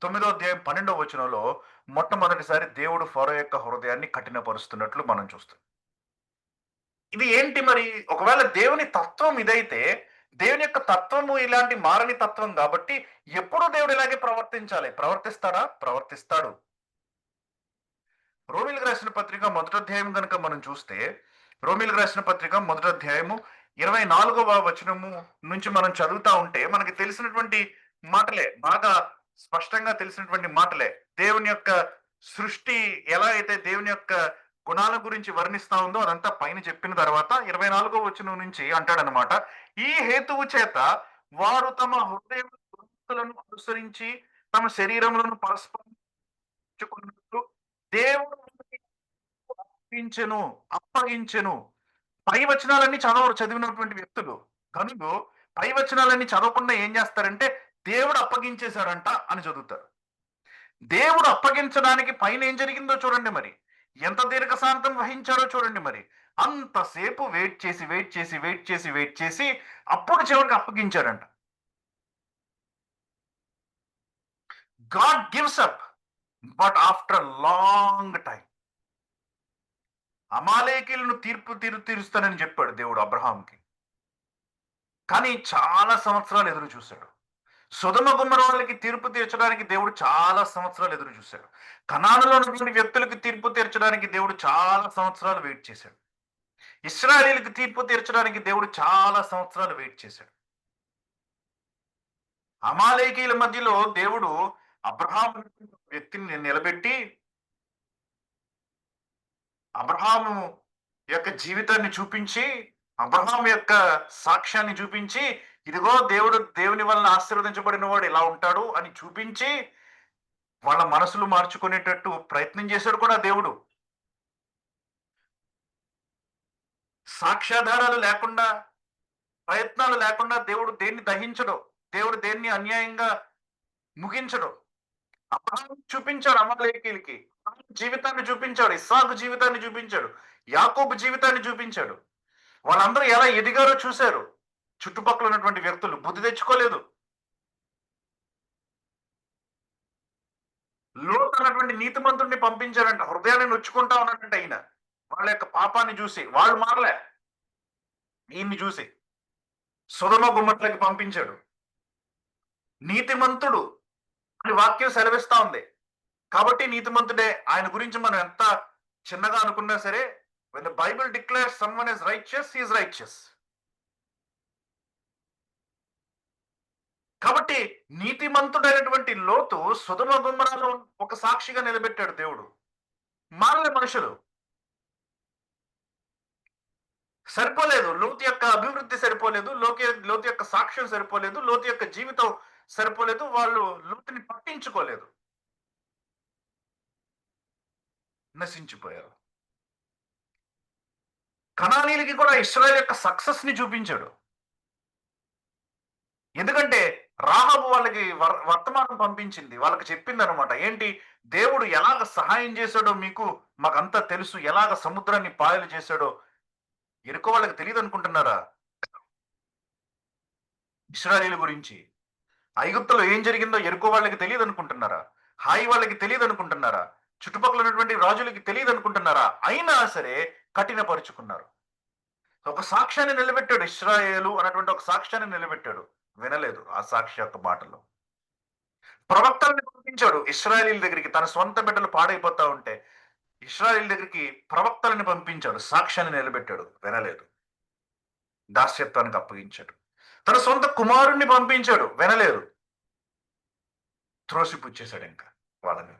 9వ అధ్యాయం 12వ వచనంలో మొట్టమొదటిసారి దేవుడు ఫరో యొక్క హృదయాన్ని కఠినపరుస్తున్నట్లు మనం చూస్తాం. ఇది ఏంటి మరి? ఒకవేళ దేవుని తత్వం ఇదైతే, దేవుని యొక్క తత్వము ఇలాంటి మారని తత్వం గాబట్టి, ఎప్పుడూ దేవుడు ఇలాగే ప్రవర్తించాలి. ప్రవర్తిస్తాడా? ప్రవర్తిస్తాడు. రోమీయులకు రాసిన పత్రిక మొదటి అధ్యాయం గనుక మనం చూస్తే, రోమీయులకు రాసిన పత్రిక మొదటి అధ్యాయము 24వ వచనము నుంచి మనం చదువుతా ఉంటే, మనకి తెలిసినటువంటి మాటలే. బాగా స్పష్టంగా తెలిసినటువంటి మాటలే. దేవుని యొక్క సృష్టి ఎలా అయితే దేవుని యొక్క గుణాల గురించి వర్ణిస్తా ఉందో అదంతా పైన చెప్పిన తర్వాత 24వ వచనం నుంచి అంటాడనమాట. ఈ హేతువు చేత వారు తమ హృదయములను అనుసరించి తమ శరీరములను పరస్పరం ఇచ్చుకున్నట్లు దేవుడు అప్పగించెను. అప్పగించెను. పై వచనాలన్నీ చదివినటువంటి వ్యక్తులు, గనులు పై వచనాలన్నీ చదవకుండా ఏం చేస్తారంటే దేవుడు అప్పగించేశారంట అని చదువుతారు. దేవుడు అప్పగించడానికి పైన ఏం జరిగిందో చూడండి మరి. ఎంత దీర్ఘశాంతం వహించారో చూడండి మరి. అంతసేపు వెయిట్ చేసి అప్పుడు చివరికి అప్పగించారంట. God gives up but after long time. అమాలేకీయులను తీరుస్తానని చెప్పాడు దేవుడు అబ్రహాంకి. కానీ చాలా సంవత్సరాలు ఎదురు చూశాడు. సొదొమ గుమ్మర వాళ్ళకి తీర్పు తీర్చడానికి దేవుడు చాలా సంవత్సరాలు ఎదురు చూశాడు. కనానులో ఉన్నటువంటి వ్యక్తులకు తీర్పు తీర్చడానికి దేవుడు చాలా సంవత్సరాలు వెయిట్ చేశాడు. ఇశ్రాయేలీయులకు తీర్పు తీర్చడానికి దేవుడు చాలా సంవత్సరాలు వెయిట్ చేశాడు. అమాలేకీయుల మధ్యలో దేవుడు అబ్రహాము వ్యక్తిని నిలబెట్టి అబ్రహాము యొక్క జీవితాన్ని చూపించి, అబ్రహాం యొక్క సాక్ష్యాన్ని చూపించి, ఇదిగో దేవుని వలన ఆశీర్వదించబడిన వాడు ఇలా ఉంటాడు అని చూపించి వాళ్ళ మనసులు మార్చుకునేటట్టు ప్రయత్నం చేశాడు కూడా దేవుడు. సాక్ష్యాధారాలు లేకుండా, ప్రయత్నాలు లేకుండా దేవుడు దేన్ని దహించడు. దేవుడు దేన్ని అన్యాయంగా ముగించడు. అబ్రహాం చూపించాడు అమాలేకీయులకి. జీవితాన్ని చూపించాడు. ఇస్సాకు జీవితాన్ని చూపించాడు. యాకోబు జీవితాన్ని చూపించాడు. వాళ్ళందరూ ఎలా ఎదిగారో చూశారు. చుట్టుపక్కల ఉన్నటువంటి వ్యక్తులు బుద్ధి తెచ్చుకోలేదు. లోతు అన్నటువంటి నీతిమంతుడిని పంపించారంట. హృదయాన్ని నొచ్చుకుంటా ఉన్నాడంట ఈయన. వాళ్ళ యొక్క పాపాన్ని చూసి. వాళ్ళు మారలే. ఈయన్ని చూసి. సొదొమ గుమ్మట్లకి పంపించాడు. నీతిమంతుడు అని వాక్యం సెలవిస్తా ఉంది. కాబట్టి నీతిమంతుడే. ఆయన గురించి మనం ఎంత చిన్నగా అనుకున్నా సరే, when the Bible declares someone is righteous, he is righteous. కాబట్టి నీతిమంతుడైనటువంటి లోతు సొదొమ గుమ్మరాలో ఒక సాక్షిగా నిలబెట్టాడు దేవుడు. మారలే మనుషులు. సరిపోలేదు. లోతు యొక్క అభివృద్ధి సరిపోలేదు. లోతు యొక్క సాక్ష్యం సరిపోలేదు. లోతు యొక్క జీవితం సరిపోలేదు. వాళ్ళు లోతుని పట్టించుకోలేదు. నశించిపోయారు. కనానీయులకి కూడా ఇశ్రాయేలు యొక్క సక్సెస్ ని చూపించాడు. ఎందుకంటే రాహాబు వాళ్ళకి వర్తమానం పంపించింది. వాళ్ళకి చెప్పింది అనమాట. ఏంటి? దేవుడు ఎలాగ సహాయం చేశాడో మీకు మాకంతా తెలుసు. ఎలాగ సముద్రాన్ని పాయలు చేశాడో ఎరుకో వాళ్ళకి తెలియదు అనుకుంటున్నారా? ఇశ్రాయేలు గురించి ఐగుప్తులో ఏం జరిగిందో ఎరుకో వాళ్ళకి తెలియదు అనుకుంటున్నారా? హాయి వాళ్ళకి తెలియదు అనుకుంటున్నారా? చుట్టుపక్కల ఉన్నటువంటి రాజులకి తెలియదు అనుకుంటున్నారా? అయినా సరే కఠినపరుచుకున్నారు. ఒక సాక్ష్యాన్ని నిలబెట్టాడు. ఇశ్రాయేలు అన్నటువంటి ఒక సాక్ష్యాన్ని నిలబెట్టాడు. వినలేదు ఆ సాక్షి యొక్క మాటలు. ప్రవక్తల్ని పంపించాడు ఇశ్రాయేలీల దగ్గరికి. తన సొంత బిడ్డలు పాడైపోతా ఉంటే ఇశ్రాయేల్ దగ్గరికి ప్రవక్తలని పంపించాడు. సాక్ష్యాన్ని నిలబెట్టాడు. వినలేదు. దాస్యత్వానికి అప్పగించాడు. తన సొంత కుమారుణ్ణి పంపించాడు. వినలేదు. త్రోసిపుచ్చేశాడు ఇంకా వాళ్ళని.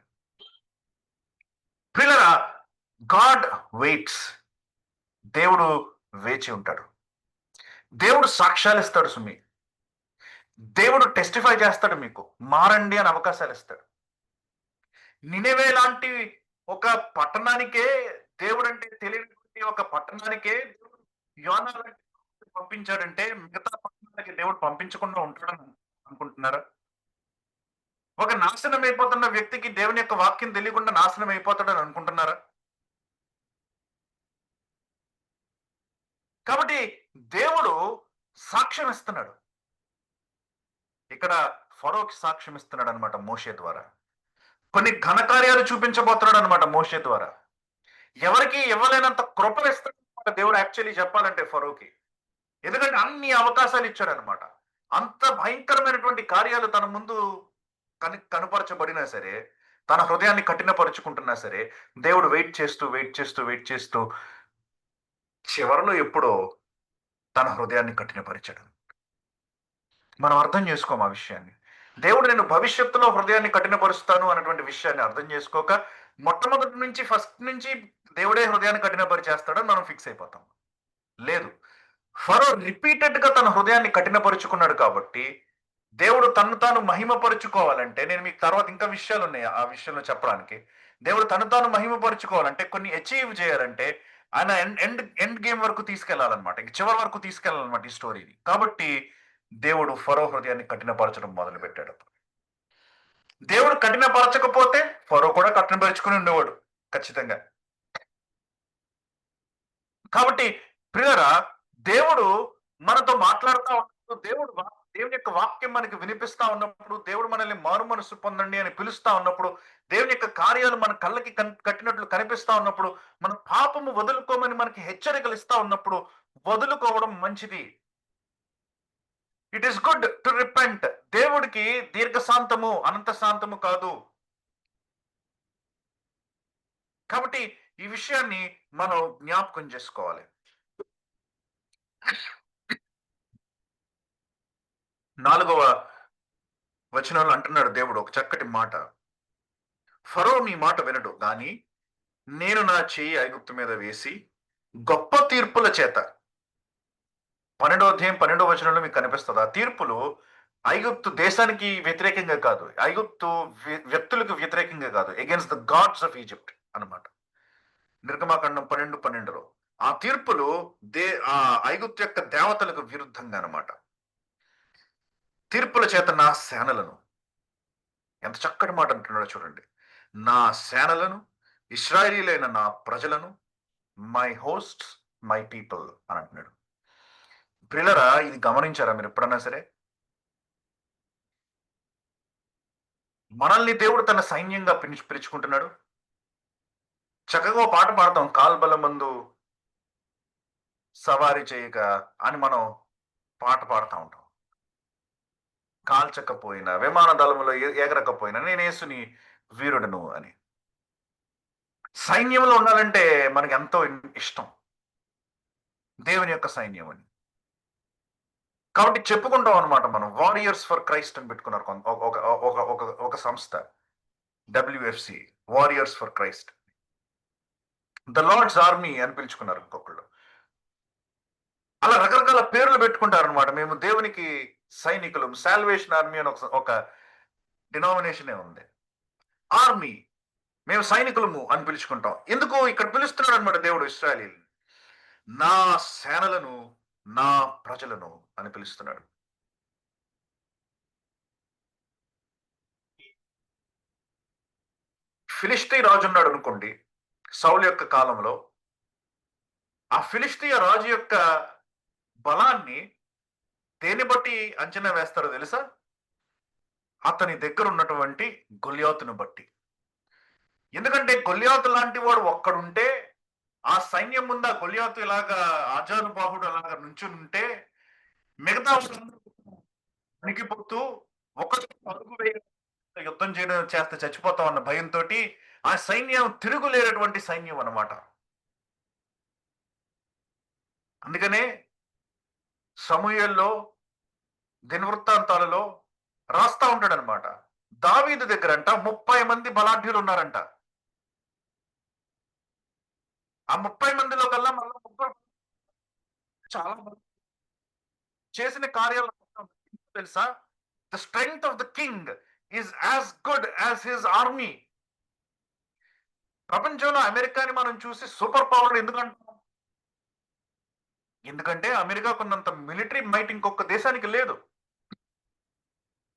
పిల్లరా, గాడ్ వెయిట్స్. దేవుడు వేచి ఉంటాడు. దేవుడు సాక్ష్యాలు ఇస్తాడు సుమి. దేవుడు టెస్టిఫై చేస్తాడు. మీకు మారండి అని అవకాశాలు ఇస్తాడు. నినెవే లాంటి ఒక పట్టణానికే దేవుడు అంటే తెలియని ఒక పట్టణానికే యోనా పంపించాడంటే మిగతా పట్టణాలకి దేవుడు పంపించకుండా ఉంటాడని అనుకుంటున్నారా? ఒక నాశనం అయిపోతున్న వ్యక్తికి దేవుని యొక్క వాక్యం తెలియకుండా నాశనం అయిపోతాడని అనుకుంటున్నారా? కాబట్టి దేవుడు సాక్ష్యం ఇస్తున్నాడు. ఇక్కడ ఫరోకి సాక్ష్యం ఇస్తున్నాడు అనమాట మోషే ద్వారా. కొన్ని ఘనకార్యాలు చూపించబోతున్నాడు అనమాట మోషే ద్వారా. ఎవరికి ఇవ్వలేనంత కృపను ఇస్తాడు దేవుడు యాక్చువల్లీ చెప్పాలంటే ఫరోకి. ఎందుకంటే అన్ని అవకాశాలు ఇచ్చాడు అనమాట. అంత భయంకరమైనటువంటి కార్యాలు తన ముందు కనుపరచబడినా సరే, తన హృదయాన్ని కఠినపరుచుకుంటున్నా సరే, దేవుడు వెయిట్ చేస్తూ చివరిలో ఎప్పుడో తన హృదయాన్ని కఠినపరిచాడు. మనం అర్థం చేసుకోం ఆ విషయాన్ని. దేవుడు నేను భవిష్యత్తులో హృదయాన్ని కఠినపరుస్తాను అన్నటువంటి విషయాన్ని అర్థం చేసుకోక ఫస్ట్ నుంచి దేవుడే హృదయాన్ని కఠినపరిచేస్తాడని మనం ఫిక్స్ అయిపోతాం. లేదు, ఫరో రిపీటెడ్ గా తన హృదయాన్ని కఠినపరుచుకున్నాడు కాబట్టి దేవుడు తను తాను మహిమపరుచుకోవాలంటే, నేను మీకు తర్వాత ఇంకా విషయాలు ఉన్నాయి ఆ విషయంలో చెప్పడానికి. దేవుడు తను తాను మహిమపరుచుకోవాలంటే, కొన్ని అచీవ్ చేయాలంటే ఆయన ఎండ్ గేమ్ వరకు తీసుకెళ్లాలన్నమాట. ఇంక చివరి వరకు తీసుకెళ్లాలన్నమాట ఈ స్టోరీని. కాబట్టి దేవుడు ఫరో హృదయాన్ని కఠినపరచడం మొదలు పెట్టాడు. దేవుడు కఠినపరచకపోతే ఫరో కూడా కఠినపరుచుకుని ఉండేవాడు ఖచ్చితంగా. కాబట్టి ప్రియరా, దేవుడు మనతో మాట్లాడుతూ ఉన్నప్పుడు, దేవుని యొక్క వాక్యం మనకి వినిపిస్తా ఉన్నప్పుడు, దేవుడు మనల్ని మారు మనసు పొందండి అని పిలుస్తా ఉన్నప్పుడు, దేవుని యొక్క కార్యాలు మన కళ్ళకి కట్టినట్లు కనిపిస్తా ఉన్నప్పుడు, మన పాపము వదులుకోమని మనకి హెచ్చరికలు ఇస్తా ఉన్నప్పుడు వదులుకోవడం మంచిది. It is good to repent. దేవుడికి దీర్ఘశాంతము అనంత శాంతము కాదు. కాబట్టి ఈ విషయాన్ని మనం జ్ఞాపకం చేసుకోవాలి. 4వ వచనంలో అంటున్నాడు దేవుడు ఒక చక్కటి మాట. ఫరో నీ మాట వినడు, గాని నేను నా చెయ్యి ఐగుప్తు మీద వేసి గొప్ప తీర్పుల చేత 12వ అధ్యాయం 12వ వచనంలో మీకు కనిపిస్తది. ఆ తీర్పులు ఐగుప్తు దేశానికి వ్యతిరేకంగా కాదు. ఐగుప్తు వ్యక్తులకు వ్యతిరేకంగా కాదు. Against the God's of Egypt అన్నమాట. నిర్గమాకాండం 12:12లో. ఆ తీర్పులు దే ఐగుప్తు యొక్క దేవతలకు విరుద్ధంగా అన్నమాట. తీర్పుల చేత నా సేనలను, ఎంత చక్కటి మాట అంటున్నాడో చూడండి. నా సేనలను, ఇశ్రాయేలీయులైన నా ప్రజలను, మై హోస్ట్స్, మై పీపుల్ అని అంటున్నాడు. ప్రియులారా, ఇది గమనించారా మీరు ఎప్పుడన్నా సరే? మనల్ని దేవుడు తన సైన్యంగా పిలుచుకుంటున్నాడు. చక్కగా ఓ పాట పాడతాం. కాల్బలమందు సవారి చేయక అని మనం పాట పాడుతా ఉంటాం. కాల్చకపోయినా, విమాన దళములో ఎగరకపోయినా నేను యేసుని వీరుడను అని. సైన్యంలో ఉండాలంటే మనకి ఎంతో ఇష్టం. దేవుని యొక్క సైన్యం అని. కాబట్టి చెప్పుకుంటాం అన్నమాట మనం. వారియర్స్ ఫర్ క్రైస్ట్ అని పెట్టుకున్నారు ఒక ఒక ఒక ఒక సంస్థ. WFC, warriors for Christ. The lord's army అని పిలుచుకున్నారు ఇంకొకళ్ళు. అలా రకరకాల పేర్లు పెట్టుకుంటారన్నమాట. మేము దేవునికి సైనికులం. సాల్వేషన్ ఆర్మీ అని ఒక డినామినేషనే ఉంది. ఆర్మీ, మేము సైనికులము అని పిలుచుకుంటాం. ఎందుకు ఇక్కడ పిలుస్తున్నాడు అనమాట దేవుడు ఇశ్రాయేలీయుల్ని. నా సేనలను, నా ప్రజలను అని పిలుస్తున్నాడు. ఫిలిష్తీ రాజు ఉన్నాడు అనుకోండి సౌలు యొక్క కాలంలో. ఆ ఫిలిష్తీయ రాజు యొక్క బలాన్ని దేన్ని బట్టి అంచనా వేస్తారో తెలుసా? అతని దగ్గర ఉన్నటువంటి గొల్యాతును బట్టి. ఎందుకంటే గొల్యాతు లాంటి వాడు ఒక్కడుంటే ఆ సైన్యం ముందు ఆ గొల్యాతు ఇలాగా ఆజానుబాహుడు అలాగా నుంచుని ఉంటే మిగతా వాళ్ళందరూ వణికిపోతూ ఒకరు అడుగు వేయ యుద్ధం చేయడం చేస్తే చచ్చిపోతాం అన్న భయంతో ఆ సైన్యం తిరుగులేనటువంటి సైన్యం అన్నమాట. అందుకనే సమూయేల్లో దినవృత్తాంతాలలో రాస్తా ఉంటాడనమాట. దావీదు దగ్గరంట 30 మంది బలాఢ్యులు ఉన్నారంట. ఆ 30 మందిలో కల్లా మళ్ళా ముగ్గురు చాలా మంది చేసిన కార్యాలు తెలుసా? The strength of the king is as good as his army. ప్రపంచంలో అమెరికాని మనం చూసి సూపర్ పవర్ ఎందుకంటాం? ఎందుకంటే అమెరికాకున్నంత మిలిటరీ మైట్ ఇంకొక దేశానికి లేదు.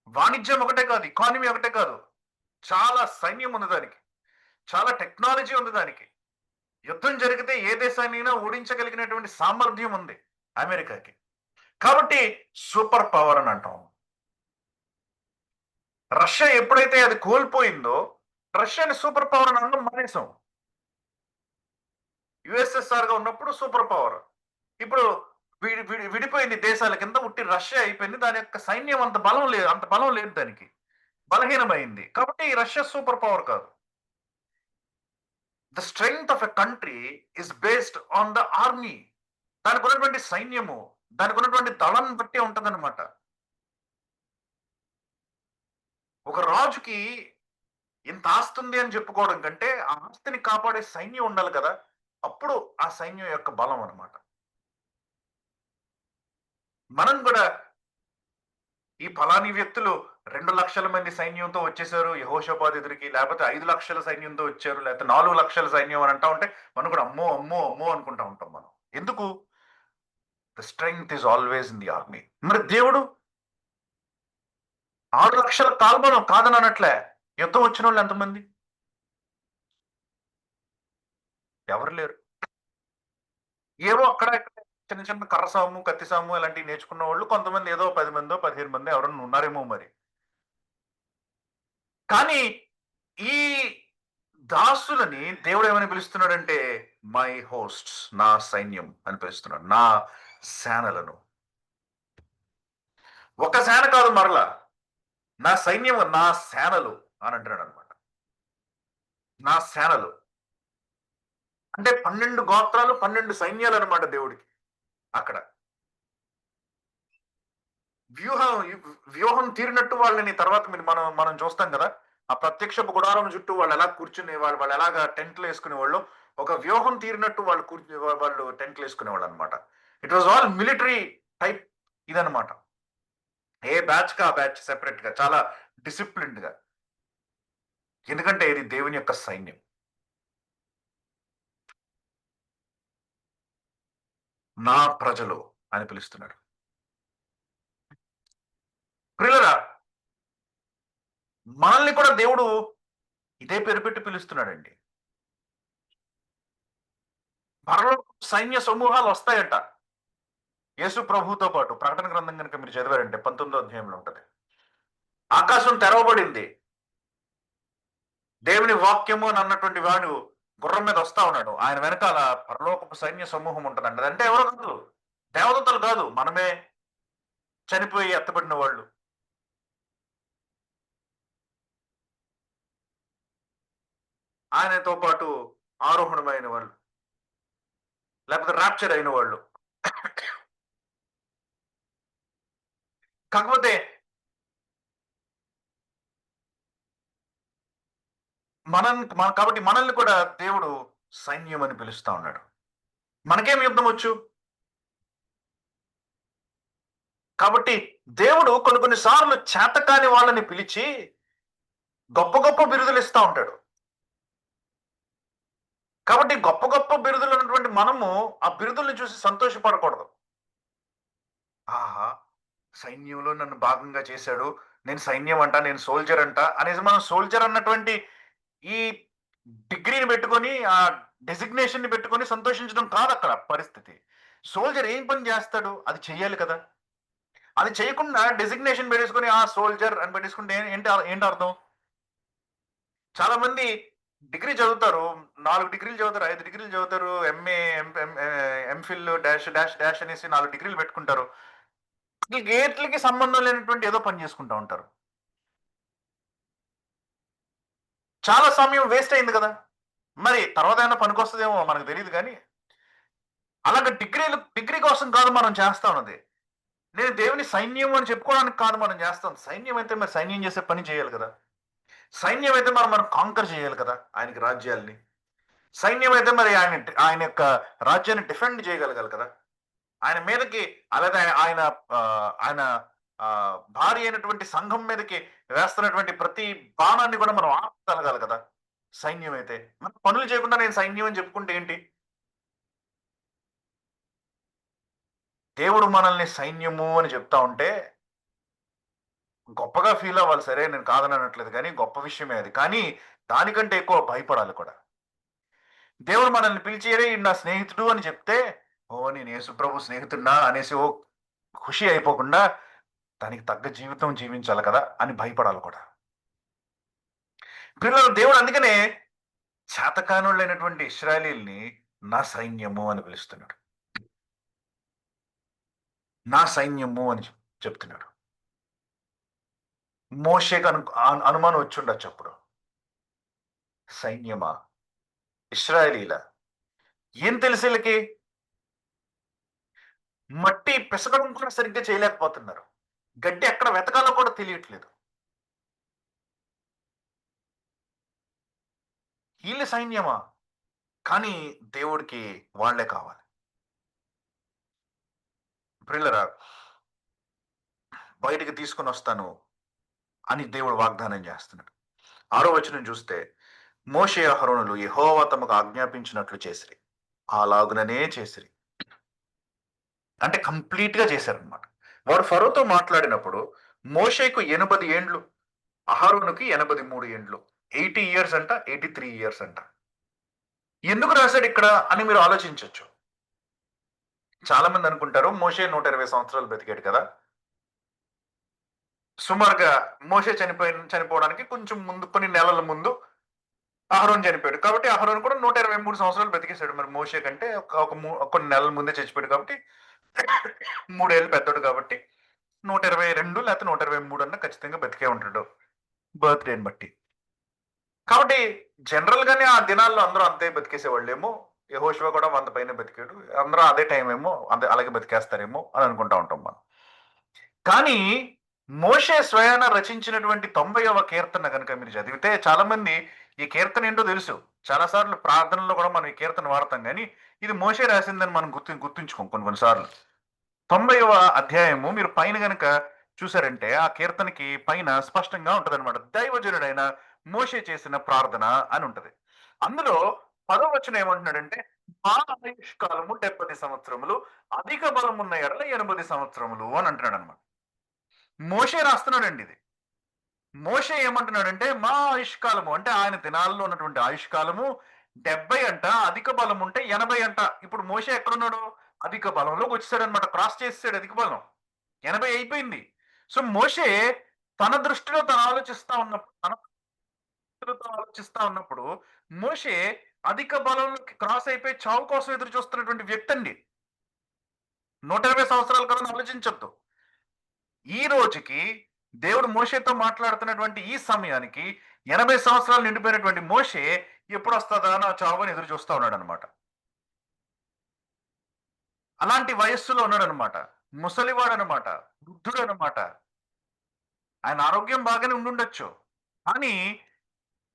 వాణిజ్యం ఒకటే కాదు, ఎకానమీ ఒకటే కాదు. చాలా సైన్యం ఉంది దానికి. చాలా టెక్నాలజీ ఉంది దానికి. యుద్ధం జరిగితే ఏ దేశాన్నైనా ఓడించగలిగినటువంటి సామర్థ్యం ఉంది అమెరికాకి. కాబట్టి సూపర్ పవర్ అని అంటాం. రష్యా ఎప్పుడైతే అది కోల్పోయిందో రష్యాని సూపర్ పవర్ అని అనడం మానేసాం. యుఎస్ఎస్ఆర్ గా ఉన్నప్పుడు సూపర్ పవర్. ఇప్పుడు విడిపోయింది దేశాల కింద ఉట్టి రష్యా అయిపోయింది. దాని యొక్క సైన్యం అంత బలం లేదు, అంత బలం లేదు దానికి. బలహీనమైంది. కాబట్టి రష్యా సూపర్ పవర్ కాదు. The strength of a country is based on the army. దానికి ఉన్నటువంటి సైన్యము, దానికి ఉన్నటువంటి దళం బట్టి ఉంటదన్నమాట. ఒక రాజుకి ఇంత ఆస్తి ఉంది అని చెప్పుకోవడం కంటే, ఆ ఆస్తిని కాపాడే సైన్యం ఉండాలి కదా! అప్పుడు ఆ సైన్యం యొక్క బలం అన్నమాట. మనం కూడా ఈ ఫలాని వ్యక్తులు 2,00,000 మంది సైన్యంతో వచ్చేసారు యెహోషాపాతు ఎదురికి, లేకపోతే 5,00,000 సైన్యంతో వచ్చారు, లేకపోతే 4,00,000 సైన్యం అని అంటా ఉంటే, మనం కూడా అమ్మో! అమ్మో! అమ్మో! అనుకుంటా ఉంటాం మనం. ఎందుకు? The strength is always in the army. మరి దేవుడు 6,00,000 కాల్బలం కాదని అనట్లే. యుద్ధం వచ్చినోళ్ళు ఎంతమంది? ఎవరు లేరు. ఏవో అక్కడ ఇక్కడ చిన్న చిన్న కర్ర సాము, కత్తి సాము ఇలాంటివి నేర్చుకున్న వాళ్ళు కొంతమంది ఏదో 10 మందో, 15 మందో ఎవరైనా ఉన్నారేమో మరి. కానీ ఈ దాసులని దేవుడు ఏమని పిలుస్తున్నాడంటే, మై హోస్ట్స్, నా సైన్యం అని పిలుస్తున్నాడు. నా సేనలను. ఒక సేన కాదు మరలా. నా సైన్యం, నా సేనలు అని అంటున్నాడు అనమాట. నా సేనలు. అంటే 12 గోత్రాలు, 12 సైన్యాలు అనమాట దేవుడికి అక్కడ. వ్యూహం వ్యూహం తీరినట్టు వాళ్ళని తర్వాత మనం మనం చూస్తాం కదా! ఆ ప్రత్యక్షపు గుడారం చుట్టూ వాళ్ళు ఎలా కూర్చుని వాళ్ళు ఎలాగా టెంట్‌లేసుకునేవాళ్ళో, ఒక వ్యూహం తీరినట్టు వాళ్ళు వాళ్ళు టెంట్‌లేసుకునేవాళ్ళనమాట. It was all military type ఇదనమాట. ఏ బ్యాచ్‌కి ఆ బ్యాచ్ సెపరేట్‌గా చాలా డిసిప్లిన్డ్‌గా. ఎందుకంటే ఇది దేవుని యొక్క సైన్యం. నా ప్రజలు అని పిలుస్తున్నాడు. ప్రియులారా, మనల్ని కూడా దేవుడు ఇదే పేరు పెట్టి పిలుస్తున్నాడండి. పరలోకపు సైన్య సమూహాలు వస్తాయంట. యేసు ప్రభువుతో పాటు. ప్రకటన గ్రంథం గనుక మీరు చదివారంటే 19వ అధ్యాయంలో ఉంటది. ఆకాశం తెరవబడింది. దేవుని వాక్యము అని అన్నటువంటి వాడు గుర్రం మీద వస్తా ఉన్నాడు. ఆయన వెనకాల పరలోకపు సైన్య సమూహం ఉంటదండి. అదంటే ఎవరో కాదు. దేవదూతలు కాదు. మనమే చనిపోయి ఎత్తబడిన వాళ్ళు. ఆయనతో పాటు ఆరోహణమైన వాళ్ళు. లేకపోతే రాప్చర్ అయిన వాళ్ళు. కాకపోతే కాబట్టి మనల్ని కూడా దేవుడు సైన్యం అని పిలుస్తా ఉన్నాడు. మనకేం యుద్ధం వచ్చు? కాబట్టి దేవుడు కొన్ని కొన్ని సార్లు చేతకాని వాళ్ళని పిలిచి గొప్ప గొప్ప బిరుదులు ఇస్తా ఉంటాడు. కాబట్టి గొప్ప గొప్ప బిరుదులు ఉన్నటువంటి మనము ఆ బిరుదుల్ని చూసి సంతోషపడకూడదు. ఆహా! సైన్యంలో నన్ను భాగంగా చేశాడు. నేను సైన్యం అంట, నేను సోల్జర్ అంట అనేసి మనం సోల్జర్ అన్నటువంటి ఈ డిగ్రీని పెట్టుకొని, ఆ డెసిగ్నేషన్‌ని పెట్టుకొని సంతోషించడం కాదక్కడ పరిస్థితి. సోల్జర్ ఏం పని చేస్తాడు? అది చెయ్యాలి కదా! అది చేయకుండా డెసిగ్నేషన్ పెట్టేసుకొని ఆ! సోల్జర్ అని పెట్టేసుకుంటే ఏంటి అర్థం? చాలా మంది డిగ్రీ చదువుతారు. 4 డిగ్రీలు చదువుతారు, 5 డిగ్రీలు చదువుతారు. MA, MPhil dash dash dash అనేసి 4 డిగ్రీలు పెట్టుకుంటారు. ఈట్లికి ఏట్లికి సంబంధం లేనటువంటి ఏదో పని చేసుకుంటా ఉంటారు. చాలా సమయం వేస్ట్ అయింది కదా! మరి తర్వాత ఏమన్నా పనికొస్తదేమో మనకు తెలీదు గానీ, అలాగా డిగ్రీ కోసం కాదు మనం చేస్తా ఉన్నది. నేను దేవుని సైన్యం అని చెప్పుకోవడానికి కాదు మనం చేస్తాం. సైన్యం అయితే మరి సైన్యం చేసే పని చేయాలి కదా! సైన్యం అయితే మనం కాంకర్ చేయాలి కదా! ఆయనకి రాజ్యాల్ని. సైన్యం అయితే మరి ఆయన యొక్క రాజ్యాన్ని డిఫెండ్ చేయగలగాలి కదా! ఆయన మీదకి అలాగే ఆయన భారీ అయినటువంటి సంఘం మీదకి వేస్తున్నటువంటి ప్రతి బాణాన్ని కూడా మనం ఆపగలగాలి కదా! సైన్యం అయితే. మనం పనులు చేయకుండా నేను సైన్యం అని చెప్పుకుంటే ఏంటి? దేవుడు మనల్ని సైన్యము అని చెప్తా ఉంటే గొప్పగా ఫీల్ అవ్వాలి సరే నేను కాదనట్లేదు గానీ గొప్ప విషయమే అది. కానీ దానికంటే ఎక్కువ భయపడాలి కూడా. దేవుడు మనల్ని పిలిచి "అరేయ్! ఈడు నా స్నేహితుడు" అని చెప్తే, ఓహ్! నేను యేసుప్రభు స్నేహితుడినా అనేసి ఖుషి అయిపోకుండా దానికి తగ్గ జీవితం జీవించాలి కదా! అని భయపడాలి కూడా. పిల్లలు దేవుడు అందుకనే చేతకానోళ్ళైనటువంటి ఇశ్రాయేలీయుల్ని నా సైన్యము అని పిలుస్తున్నాడు. నా సైన్యము అని చెప్తున్నాడు. మోషేకి అనుమానం వచ్చుండొచ్చు అప్పుడు. సైన్యమా? ఇశ్రాయేలీయులా? ఏం తెలుసు ఈళ్ళకి? మట్టి పిసకడం కూడా సరిగ్గా చేయలేకపోతున్నారు. గడ్డి ఎక్కడ వెతకాలో కూడా తెలియట్లేదు. ఈళ్ళు సైన్యమా? కానీ దేవుడికి వాళ్ళే కావాలి. ప్రియులారా, బయటికి తీసుకొనొస్తాను అని దేవుడు వాగ్దానం చేస్తున్నాడు. 6వ వచనం చూస్తే, మోషే అహరోనులు యెహోవా తమకు ఆజ్ఞాపించినట్లు చేసిరి. అలాగుననే చేసిరి. అంటే కంప్లీట్‌గా చేశారన్నమాట. వాడు ఫరోతో మాట్లాడినప్పుడు మోషేకు 80 ఏండ్లు, అహరోనుకి 83 ఏండ్లు. 80 ఇయర్స్ అంట, 83 ఇయర్స్ అంట. ఎందుకు రాసాడిక్కడ అని మీరు ఆలోచించొచ్చు. చాలా మంది అనుకుంటారు మోషే 120 సంవత్సరాలు బతికాడు కదా! సుమారుగా మోషే చనిపోవడానికి కొంచెం ముందు కొన్ని నెలల ముందు అహరోను చనిపోయాడు. కాబట్టి అహరోను కూడా 123 సంవత్సరాలు బతికేసాడు. మరి మోషే కంటే ఒక ఒక ము కొన్ని నెలల ముందే చచ్చిపోయాడు కాబట్టి 3 ఏళ్ళు పెద్దోడు కాబట్టి 122 లేకపోతే 123 అన్నా ఖచ్చితంగా బతికే ఉంటాడు. బర్త్‌డేని బట్టి. కాబట్టి జనరల్‌గానే ఆ దినాల్లో అందరూ అంతే బతికేసేవాళ్ళేమో. యెహోషువ కూడా 100 పైనే బతికాడు. అందరూ అదే టైం ఏమో అదే అలాగే బతికేస్తారేమో అని అనుకుంటా ఉంటాం మనం. కానీ మోషే స్వయాన రచించినటువంటి 90వ కీర్తన గనుక మీరు చదివితే చాలామంది ఈ కీర్తన ఏంటో తెలుసు. చాలా సార్లు ప్రార్థనలో కూడా మనం ఈ కీర్తన వాడతాం గానీ, ఇది మోషే రాసిందని మనం గుర్తుంచుకోం కొన్ని కొన్ని సార్లు. 90వ అధ్యాయము మీరు పైన గనక చూసారంటే, ఆ కీర్తనకి పైన స్పష్టంగా ఉంటదనమాట. దైవజనుడైన మోషే చేసిన ప్రార్థన అని ఉంటది. అందులో 10వ వచనం ఏమంటున్నాడంటే, "మా ఆయుష్కాలము 70 సంవత్సరములు, అధిక బలమున్న ఎడల 80 సంవత్సరములు" అని అంటున్నాడనమాట. మోషే రాస్తున్నాడండి ఇది. మోషే ఏమంటున్నాడంటే, "మా ఆయుష్కాలము" అంటే ఆయన దినాల్లో ఉన్నటువంటి ఆయుష్కాలము 70 అంట, అధిక బలం ఉంటే 80 అంట. ఇప్పుడు మోషే ఎక్కడున్నాడు? అధిక బలంలోకి వచ్చేసాడనమాట. క్రాస్ చేసేసాడు అధిక బలం. 80 అయిపోయింది. సో, మోషే తన దృష్టిలో తను ఆలోచిస్తా ఉన్నప్పుడు, తన దృష్టిలో తను ఆలోచిస్తా ఉన్నప్పుడు, మోషే అధిక బలంలోకి క్రాస్ అయిపోయి చావు కోసం ఎదురు చూస్తున్నటువంటి వ్యక్తండి. 120 సంవత్సరాల కలని ఆలోచించొద్దు. ఈ రోజుకి దేవుడు మోషేతో మాట్లాడుతున్నటువంటి ఈ సమయానికి 80 సంవత్సరాలు నిండిపోయినటువంటి మోషే ఎప్పుడొస్తదా నా చావు అని ఎదురు చూస్తా ఉన్నాడనమాట. అలాంటి వయస్సులో ఉన్నాడనమాట. ముసలివాడనమాట. వృద్ధుడనమాట. ఆయన ఆరోగ్యం బాగానే ఉండుండొచ్చు. కానీ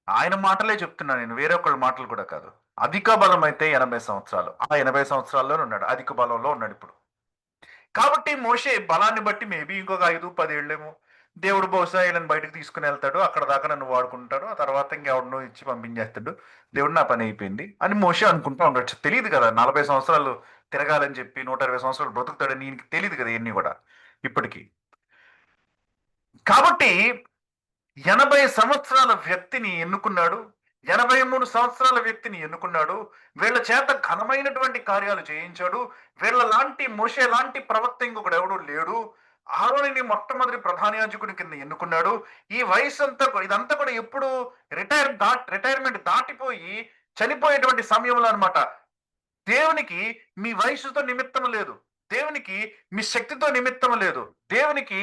ఆయన మాటలే చెప్తున్నా నేను. వేరే ఒకళ్ళ మాటలు కూడా కాదు. అధిక బలమైతే 80 సంవత్సరాలు. ఆ 80 సంవత్సరాల్లోనే ఉన్నాడు. అధిక బలంలో ఉన్నాడిప్పుడు. కాబట్టి మోషే బలాన్ని బట్టి మేబీ ఇంకొక 5, 10 ఏళ్ళేమో దేవుడు బహుశా ఈళ్ళని బయటకి తీసుకొనెళ్తాడు. అక్కడ దాకా నన్ను వాడుకుంటాడు. ఆ తర్వాత ఇంకెవడినో ఇచ్చి పంపించేస్తాడు. దేవుడు నా పని అయిపోయింది అని మోషే అనుకుంటా ఉండొచ్చు. తెలీదు కదా! 40 సంవత్సరాలు తిరగాలని చెప్పి 120 సంవత్సరాలు బ్రతుకుతాడని ఈయనకి తెలీదు కదా! ఇయన్నీ గూడా ఇప్పటికి. కాబట్టి 80 సంవత్సరాల వ్యక్తిని ఎన్నుకున్నాడు. 83 సంవత్సరాల వ్యక్తిని ఎన్నుకున్నాడు. వీళ్ళ చేత ఘనమైనటువంటి కార్యాలు చేయించాడు. వీళ్ళలాంటి మోషే లాంటి ప్రవక్త ఇంకొకడెవడు లేడు. అహరోనుని మొట్టమొదటి ప్రధాన యాజకుని కింద ఎన్నుకున్నాడు. ఈ వయస్సంతా ఇదంతా కూడా ఎప్పుడు రిటైర్మెంట్ దాటిపోయి చనిపోయేటువంటి సమయంలో అన్నమాట. దేవునికి మీ వయస్సుతో నిమిత్తం లేదు. దేవునికి మీ శక్తితో నిమిత్తం లేదు. దేవునికి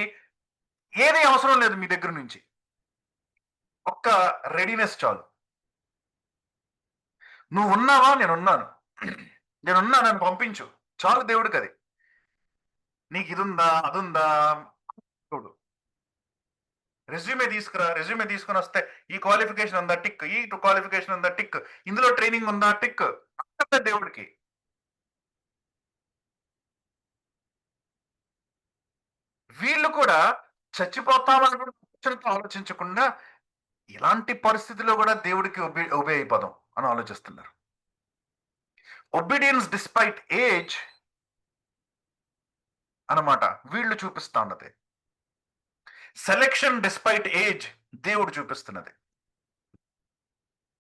ఏది అవసరం లేదు మీ దగ్గర నుంచి. ఒక్క రెడీనెస్ చాలు. నువ్వున్నావా? నేనున్నాను. నేనున్నా నన్ను పంపించు. చాలు దేవుడికది. నీకిదుందా? అదుందా? చూడు. రెజ్యూమే తీసుకురా. రెజ్యూమే తీసుకొనొస్తే ఈ క్వాలిఫికేషన్ ఉందా? టిక్. ఈ క్వాలిఫికేషన్ ఉందా? టిక్. ఇందులో ట్రైనింగ్ ఉందా? టిక్. అక్కర్లేదు దేవుడికి. వీళ్ళు కూడా చచ్చిపోతామన్నటువంటి ఆలోచనతో ఆలోచించకుండా ఇలాంటి పరిస్థితిలో కూడా దేవుడికి ఒబే అయిపోదాం అని ఆలోచిస్తున్నారు. ఒబీడియన్స్ డిస్పైట్ ఏజ్ అన్నమాట వీళ్ళు చూపిస్తా ఉన్నది. సెలక్షన్ డిస్పైట్ ఏజ్ దేవుడు చూపిస్తున్నది.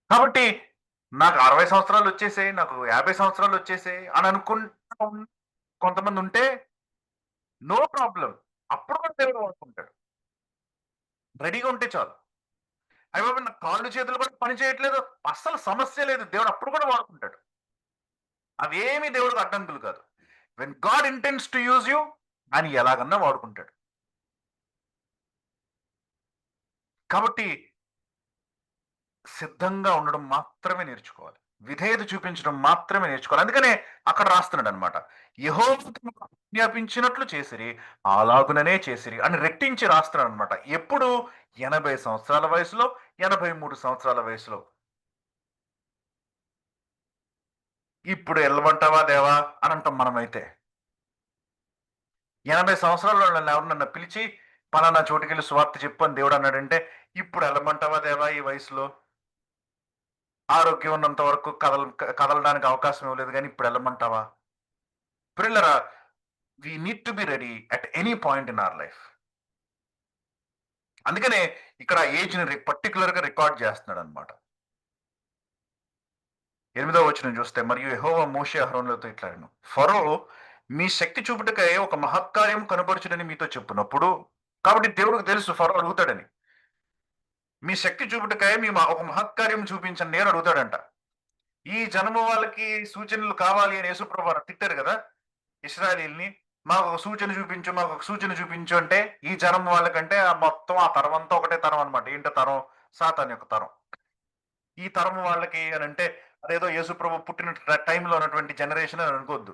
కాబట్టి నాకు 60 సంవత్సరాలు వచ్చేసాయి, నాకు 50 సంవత్సరాలు వచ్చేసాయి అని అనుకుంటా కొంతమంది ఉంటే నో ప్రాబ్లం. అప్పుడు కూడా దేవుడు వాడుకుంటాడు. రెడీగా ఉంటే చాలు. అయ్య బాబోయ్! నాకు కాళ్ళు చేతులు కూడా పని చేయట్లేదు. అస్సలు సమస్య లేదు. దేవుడు అప్పుడు కూడా వాడుకుంటాడు. అవేమి దేవుడికి అడ్డంకులు కాదు. When God ఇంటెండ్స్ to use you ఆయన ఎలాగన్నా వాడుకుంటాడు. కాబట్టి సిద్ధంగా ఉండడం మాత్రమే నేర్చుకోవాలి. విధేయత చూపించడం మాత్రమే నేర్చుకోవాలి. అందుకనే అక్కడ రాస్తున్నాడనమాట. యెహోవా తమకు ఆజ్ఞాపించినట్లు చేసిరి, అలాగుననే చేసిరి అని రెట్టించి రాస్తున్నాడనమాట. ఎప్పుడు? 80 సంవత్సరాల వయసులో, 83 సంవత్సరాల వయసులో. ఇప్పుడు ఎళ్ళమంటావా దేవా అని అంటాం మనమైతే. 80 సంవత్సరాల్లో నన్ను ఎవరినన్నా పిలిచి, పలానా చోటుకెళ్ళి సువార్త చెప్పు అని దేవుడు అన్నాడంటే, ఇప్పుడు ఎళ్ళమంటావా దేవా ఈ వయసులో? ఆరోగ్యం ఉన్నంత వరకు కదలడానికి అవకాశం ఇవ్వలేదు గానీ ఇప్పుడు ఎళ్ళమంటావా? ప్రియులారా, we need to be ready at any point in our life. అందుకనే ఇక్కడ ఏజ్‌ని పర్టిక్యులర్‌గా రికార్డ్ చేస్తున్నాడన్నమాట. 8వ వచనం చూస్తే, మరియు యెహోవా మోషే అహరోనులతో ఇట్లా అనెను. ఫరో మీ శక్తి చూపుటకై ఒక మహత్కార్యం కనపరచుడని మీతో చెప్పునప్పుడు, కాబట్టి దేవుడికి తెలుసు ఫరో అడుగుతాడని. మీ శక్తి చూపుటకై ఒక మహత్కార్యం చూపించండి అని అడుగుతాడంట. ఈ జనము వాళ్ళకి సూచనలు కావాలి అని యేసుప్రభు వారు తిట్టారు కదా! ఇశ్రాయేలీయుల్ని. మాకొక సూచన చూపించు, మాకొక సూచన చూపించు అంటే, ఈ జనం వాళ్ళకంటే మొత్తం ఆ తరం అంతా ఒకటే తరం అన్నమాట. ఏంటో తరం? సాతాను యొక్క తరం. ఈ తరం వాళ్ళకి అనంటే అదేదో యేసుప్రభు పుట్టిన టైంలో ఉన్నటువంటి జనరేషన్ అని అనుకోవద్దు.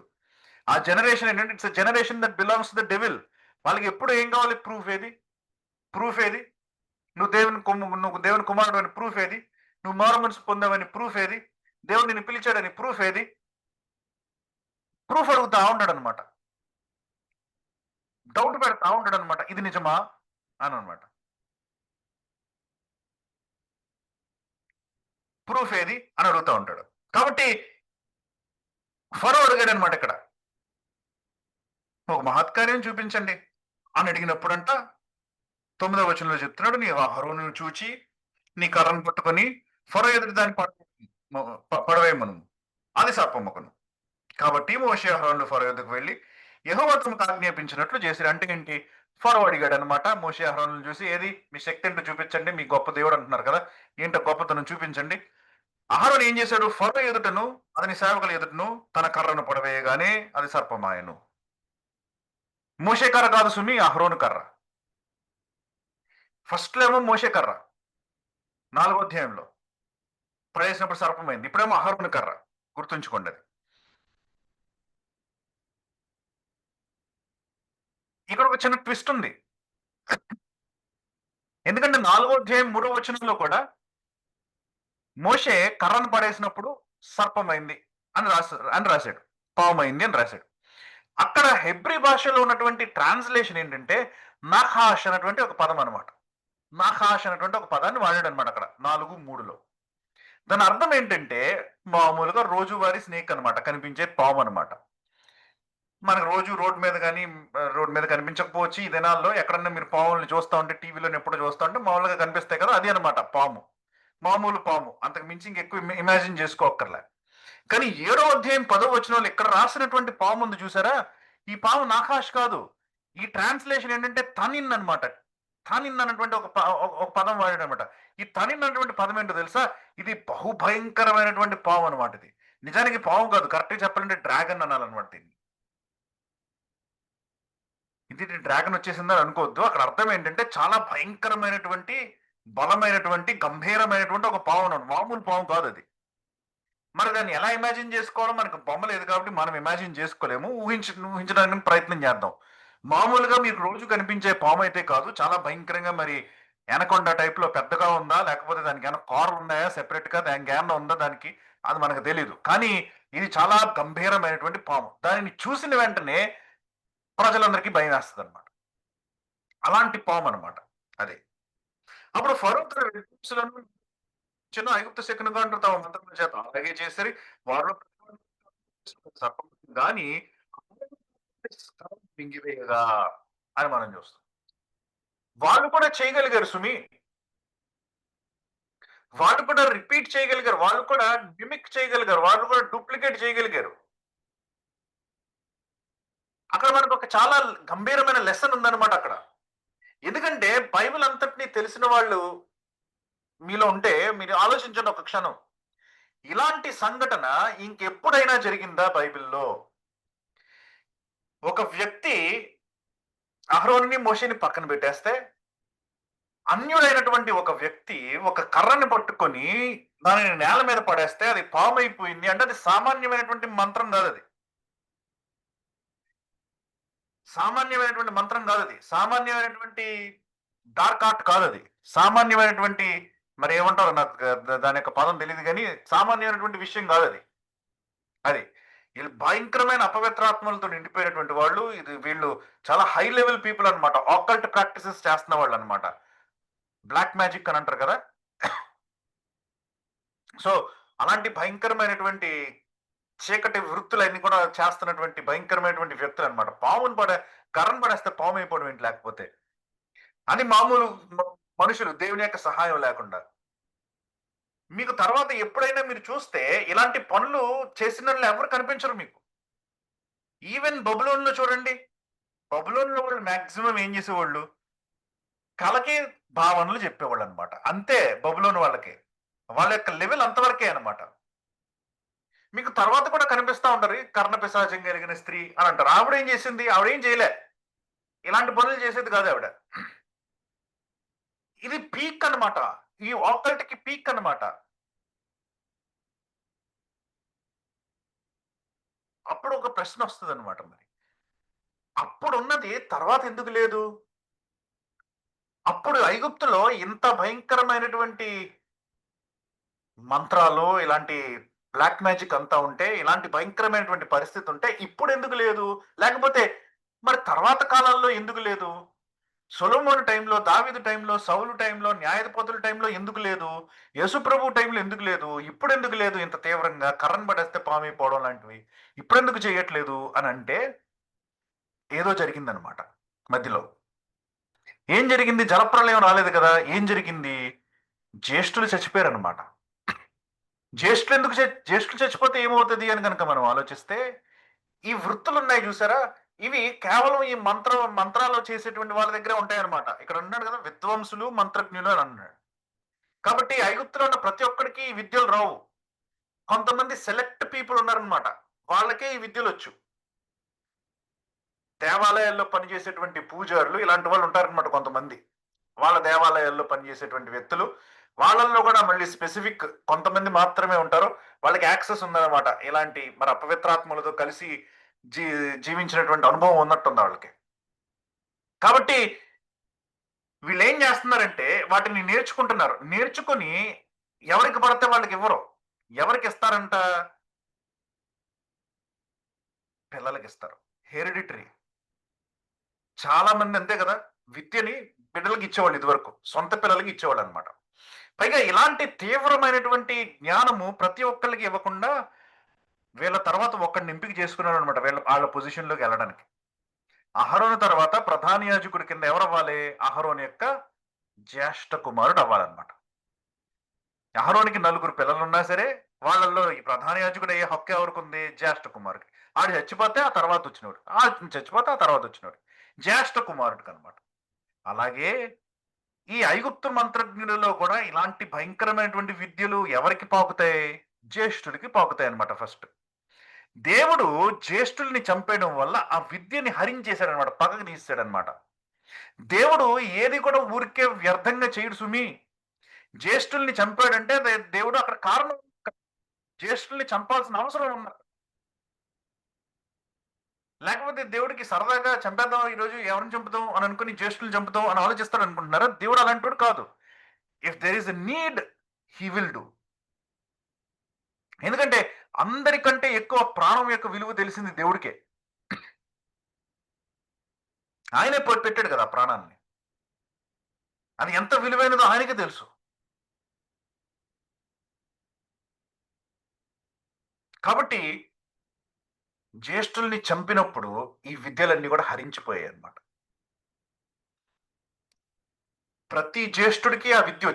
ఆ జనరేషన్ ఏంటంటే it's a generation that belongs to the devil. వాళ్ళకి ఎప్పుడు ఏం కావాలి? ప్రూఫ్ ఏది? ప్రూఫ్ ఏది? నువ్వు దేవుని కుమారుడవని ప్రూఫ్ ఏది? నువ్వు మారుమనసు పొందావని ప్రూఫ్ ఏది? దేవుడు నిన్ను పిలిచాడని ప్రూఫ్ ఏది? ప్రూఫ్ అడుగుతా ఉన్నాడన్నమాట. డౌట్ పెడతా ఉంటాడనమాట. ఇది నిజమా? అననమాట. ప్రూఫ్ ఏది? అని అడుగుతా ఉంటాడు. కాబట్టి ఫరో అడిగాడనమాట ఇక్కడ. ఒక మహత్కార్యం చూపించండి అని అడిగినప్పుడంట 9వ వచనంలో చెప్తున్నాడు. నీ అహరోనును చూచి నీ కర్రను పట్టుకొని ఫరో ఎదుట దాన్ని పడవేయమను. అది సర్పముఖను. కాబట్టి మోషే అహరోనులు ఫరో యొద్దకు వెళ్లి యెహోవా తమకు ఆజ్ఞాపించినట్లు చేసిరి. అంటే ఏంటి? ఫరో అడిగాడనమాట మోషే అహరోనులను చూసి, ఏది మీ శక్తి ఏంటో చూపించండి. మీ గొప్ప దేవుడు అంటున్నారు కదా! ఏంటో గొప్పతనం చూపించండి. అహరోను ఏం చేశాడు? ఫరో ఎదుటను, అతని సేవకుల ఎదుటను తన కర్రను పడవేయగానే అది సర్పమాయెను. మోషే కర్ర కాదు సుమి, అహరోను కర్ర. ఫస్ట్‌లో ఏమో మోషే కర్ర. 4వ అధ్యాయంలో పడేసినప్పుడు సర్పమైంది. ఇప్పుడేమో అహరోను కర్ర. గుర్తుంచుకోండి అది. ఇక్కడ ఒక చిన్న ట్విస్ట్ ఉంది. ఎందుకంటే 4వ అధ్యాయం 3వ వచనంలో కూడా మోషే కర్రను పడేసినప్పుడు సర్పమైంది అని రాసాడు. పామయింది అని రాసాడు. అక్కడ హెబ్రీ భాషలో ఉన్నటువంటి ట్రాన్స్‌లేషన్ ఏంటంటే, నఖాష్ అనేటువంటి ఒక పదం అన్నమాట. నఖాష్ అనేటువంటి ఒక పదాన్ని వాడాడన్నమాట అక్కడ 4:3లో. దాని అర్థం ఏంటంటే, మామూలుగా రోజువారీ స్నేక్ అన్నమాట. కనిపించే పాము అన్నమాట. మనకు రోజు రోడ్ మీద కనిపించకపోవచ్చు. ఈ దినాల్లో ఎక్కడన్నా మీరు పాముల్ని చూస్తా ఉంటే టీవీలోని ఎప్పుడో చూస్తా ఉంటే మామూలుగా కనిపిస్తాయి కదా! అది అన్నమాట పాము. మామూలు పాము. అంతకు మించి ఇంకెక్కువ ఇమాజిన్ చేసుకోక్కర్లే. కానీ 7వ అధ్యాయం 10వ వచనంలో ఇక్కడ రాసినటువంటి పాము ఉంది చూసారా? ఈ పాము నాకాష్ కాదు. ఈ ట్రాన్స్‌లేషన్ ఏంటంటే తనిన్ అన్నమాట. తనిన్ అన్నటువంటి ఒక పదం వాడాడన్నమాట. ఈ తనిన్ అన్నటువంటి పదం ఏంటో తెలుసా? ఇది బహుభయంకరమైనటువంటి పాము అన్నమాట ఇది. నిజానికి పాము కాదు. కరెక్ట్‌గా చెప్పాలంటే డ్రాగన్ అనాలన్నమాట దీన్ని. ఇది డ్రాగన్ వచ్చేసిందని అనుకోవద్దు. అక్కడ అర్థం ఏంటంటే చాలా భయంకరమైనటువంటి, బలమైనటువంటి, గంభీరమైనటువంటి ఒక పాము అన్నమాట. మామూలు పాము కాదది. మరి దాన్ని ఎలా ఇమాజిన్ చేసుకోవాలో మనకు బొమ్మ లేదు కాబట్టి మనం ఇమాజిన్ చేసుకోలేము. ఊహించడానికి ప్రయత్నం చేద్దాం. మామూలుగా మీకు రోజు కనిపించే పామయితే కాదు. చాలా భయంకరంగా మరి ఎనకొండ టైప్‌లో పెద్దగా ఉందా? లేకపోతే దానికేమన్నా కార్లున్నాయా సెపరేట్‌గా? దానికేమన్నా ఉందా దానికి? అది మనకు తెలీదు. కానీ ఇది చాలా గంభీరమైనటువంటి పాము. దానిని చూసిన వెంటనే ప్రజలందరికీ భయమేస్తదనమాట. అలాంటి పామనమాట అది. అప్పుడు ఫరో తన విద్వాంసులను చిన్న ఐగుప్తు శకునగా అంటూ తమ మంత్రముల చేత అలాగే చేసిరి. వారిలో సర్పం గాని మింగివేయగా అని మనం చూస్తాం. వాళ్ళు కూడా చేయగలిగారు సుమి. వాళ్ళు కూడా రిపీట్ చేయగలిగారు. వాళ్ళు కూడా మిమిక్ చేయగలిగారు. వాళ్ళు కూడా డూప్లికేట్ చేయగలిగారు. అక్కడ మనకు ఒక చాలా గంభీరమైన లెసన్ ఉందన్నమాట అక్కడ. ఎందుకంటే బైబిల్ అంతటిని తెలిసిన వాళ్ళు మీలో ఉంటే మీరు ఆలోచించండి ఒక క్షణం. ఇలాంటి సంఘటన ఇంకెప్పుడైనా జరిగిందా బైబిల్‌లో? ఒక వ్యక్తి అహరోనుని, మోషేని పక్కన పెట్టేస్తే, అన్యుడైనటువంటి ఒక వ్యక్తి ఒక కర్రని పట్టుకొని దానిని నేల మీద పడేస్తే అది పామైపోయింది అంటే అది సామాన్యమైనటువంటి మంత్రం కాదది. సామాన్యమైనటువంటి మంత్రం కాదది. సామాన్యమైనటువంటి డార్క్ ఆర్ట్ కాదది. సామాన్యమైనటువంటి మరి ఏమంటారో నాకు దాని యొక్క పదం తెలీదు గానీ, సామాన్యమైనటువంటి విషయం కాదది. అది. ఈళ్ళు భయంకరమైన అపవిత్రాత్మలతో నిండిపోయినటువంటి వాళ్ళు. వీళ్ళు చాలా హై లెవెల్ పీపుల్ అన్నమాట. అకల్ట్ ప్రాక్టీసెస్ చేస్తున్న వాళ్ళన్నమాట. బ్లాక్ మ్యాజిక్ అని అంటారు కదా! సో, అలాంటి భయంకరమైనటువంటి చీకటి వృత్తులన్నీ కూడా చేస్తున్నటువంటి భయంకరమైనటువంటి వ్యక్తులన్నమాట. కర్రను పడేస్తే పామైపోవడం ఏంటి లేకపోతే. అది మామూలు మ మనుషులు దేవుని యొక్క సహాయం లేకుండా. మీకు తర్వాత ఎప్పుడైనా మీరు చూస్తే ఇలాంటి పనులు చేసినోళ్ళు ఎవరు కనిపించరు మీకు. ఈవెన్ బబులోన్‌లో చూడండి. బబులోన్‌లో వాళ్ళు మాక్సిమం ఏం చేసేవాళ్ళు? కలకి భావనలు చెప్పేవాళ్ళనమాట. అంతే బబులోను వాళ్ళకి. వాళ్ళ యొక్క లెవెల్ అంతవరకే అనమాట. మీకు తర్వాత కూడా కనిపిస్తా ఉంటది. కర్ణపిశాచం కలిగిన స్త్రీ అని అంటారు. ఆవిడేం చేసింది? ఆవిడేం చేయలే. ఇలాంటి పనులు చేసేది కాదు ఆవిడ. ఇది పీక్ అన్నమాట. ఈ ఆకల్ట్‌కి పీక్ అన్నమాట. అప్పుడు ఒక ప్రశ్న వస్తదన్నమాట మరి. అప్పుడున్నది తర్వాత ఎందుకు లేదు? అప్పుడు ఐగుప్తులో ఇంత భయంకరమైనటువంటి మంత్రాలు, ఇలాంటి బ్లాక్ మ్యాజిక్ అంతా ఉంటే, ఇలాంటి భయంకరమైనటువంటి పరిస్థితి ఉంటే ఇప్పుడెందుకు లేదు? లేకపోతే మరి తర్వాత కాలాల్లో ఎందుకు లేదు? సొలొమోను టైంలో, దావీదు టైంలో, సౌలు టైంలో, న్యాయాధిపతుల టైంలో ఎందుకు లేదు? యేసుప్రభు టైంలో ఎందుకు లేదు? ఇప్పుడెందుకు లేదు ఇంత తీవ్రంగా? కర్రను పడేస్తే పామైపోవడం లాంటివి. ఇప్పుడెందుకు చేయట్లేదు అనంటే, ఏదో జరిగిందనమాట మధ్యలో. ఏం జరిగింది? జలప్రళయం రాలేదు కదా! ఏం జరిగింది? జ్యేష్ఠులు చచ్చిపోయారనమాట. జ్యేష్ఠులు చచ్చిపోతే ఏమవుతది అని గనక మనం ఆలోచిస్తే, ఈ వృత్తులున్నాయి చూసారా? ఇవి కేవలం ఈ మంత్రాలు చేసేటువంటి వాళ్ళ దగ్గరే ఉంటాయన్నమాట. ఇక్కడ అన్నాడు కదా! విద్వాంసులు, మంత్రజ్ఞులు అని అన్నాడు. కాబట్టి ఐగుప్తులో ఉన్న ప్రతి ఒక్కడికి ఈ విద్యలు రావు. కొంతమంది సెలెక్ట్ పీపుల్ ఉన్నారనమాట. వాళ్ళకే ఈ విద్యలొచ్చు. దేవాలయాల్లో పనిచేసేటువంటి పూజారులు ఇలాంటి వాళ్ళు ఉంటారనమాట కొంతమంది. వాళ్ళ దేవాలయాల్లో పనిచేసేటువంటి వ్యక్తులు. వాళ్ళల్లో కూడా మళ్ళీ స్పెసిఫిక్ కొంతమంది మాత్రమే ఉంటారు. వాళ్ళకి యాక్సెస్ ఉందన్నమాట. ఇలాంటి మరి అపవిత్రాత్మలతో కలిసి జీ జీవించినటువంటి అనుభవం ఉన్నట్టుంది వాళ్ళకి. కాబట్టి వీళ్ళేం చేస్తున్నారంటే వాటిని నేర్చుకుంటున్నారు. నేర్చుకొని ఎవరికి పడితే వాళ్ళకివ్వరు. ఎవరికిస్తారంట? పిల్లలకిస్తారు. హెరిడిటరీ. చాలా మంది అంతే కదా! విద్యని బిడ్డలకి ఇచ్చేవాళ్ళు ఇదివరకు. సొంత పిల్లలకి ఇచ్చేవాళ్ళనమాట. పైగా ఇలాంటి తీవ్రమైనటువంటి జ్ఞానము ప్రతి ఒక్కళ్ళకి ఇవ్వకుండా వీళ్ళ తర్వాత ఒక్కడిని ఎంపిక చేసుకున్నారనమాట. ఆళ్ళ పొజిషన్‌లోకెళ్ళడానికి. అహరోను తర్వాత ప్రధాన యాజకుడి కింద ఎవరవ్వాలి? అహరోను యొక్క జ్యేష్ఠ కుమారుడు అవ్వాలనమాట. అహరోనుకి నలుగురు పిల్లలున్నా సరే, వాళ్ళల్లో ఈ ప్రధాన యాజకుడు అయ్యే హక్కు ఎవరికుంది? జ్యేష్ఠ కుమారుడికి. ఆడు చచ్చిపోతే ఆ తర్వాత వచ్చినోడు. చచ్చిపోతే ఆ తర్వాత వచ్చినోడు. జ్యేష్ఠ కుమారుడికనమాట. అలాగే ఈ ఐగుప్తు మంత్రజ్ఞులలో కూడా ఇలాంటి భయంకరమైనటువంటి విద్యలు ఎవరికి పాకుతాయి? జ్యేష్ఠులకి పాకుతాయన్నమాట ఫస్ట్. దేవుడు జ్యేష్ఠుల్ని చంపేయడం వల్ల ఆ విద్యని హరించేశాడనమాట. పక్కకు తీసేసాడనమాట. దేవుడు ఏది కూడా ఊరికే వ్యర్థంగా చేయడు సుమి. జ్యేష్ఠుల్ని చంపాడంటే దేవుడు అక్కడ కారణం. జ్యేష్ఠుల్ని చంపాల్సిన అవసరం ఉంది. లేకపోతే దేవుడికి సరదాగా చంపేద్దాం ఈరోజు ఎవరిని చంపుతాం అని అనుకుని జ్యేష్ఠుల్ని చంపుతాం అని ఆలోచిస్తాడు అనుకుంటున్నారా? దేవుడు అలాంటోడు కాదు. If there is a need he will do. ఎందుకంటే అందరికంటే ఎక్కువ ప్రాణం యొక్క విలువ తెలిసింది దేవుడికే. ఆయనే పెట్టాడు కదా ప్రాణాన్ని. అది ఎంత విలువైనదో ఆయనకే తెలుసు. కాబట్టి జ్యేష్ఠుల్ని చంపినప్పుడు ఈ విద్యలన్నీ కూడా హరించిపోయాయి అన్నమాట. ప్రతి జ్యేష్ఠుడికి ఆ విద్య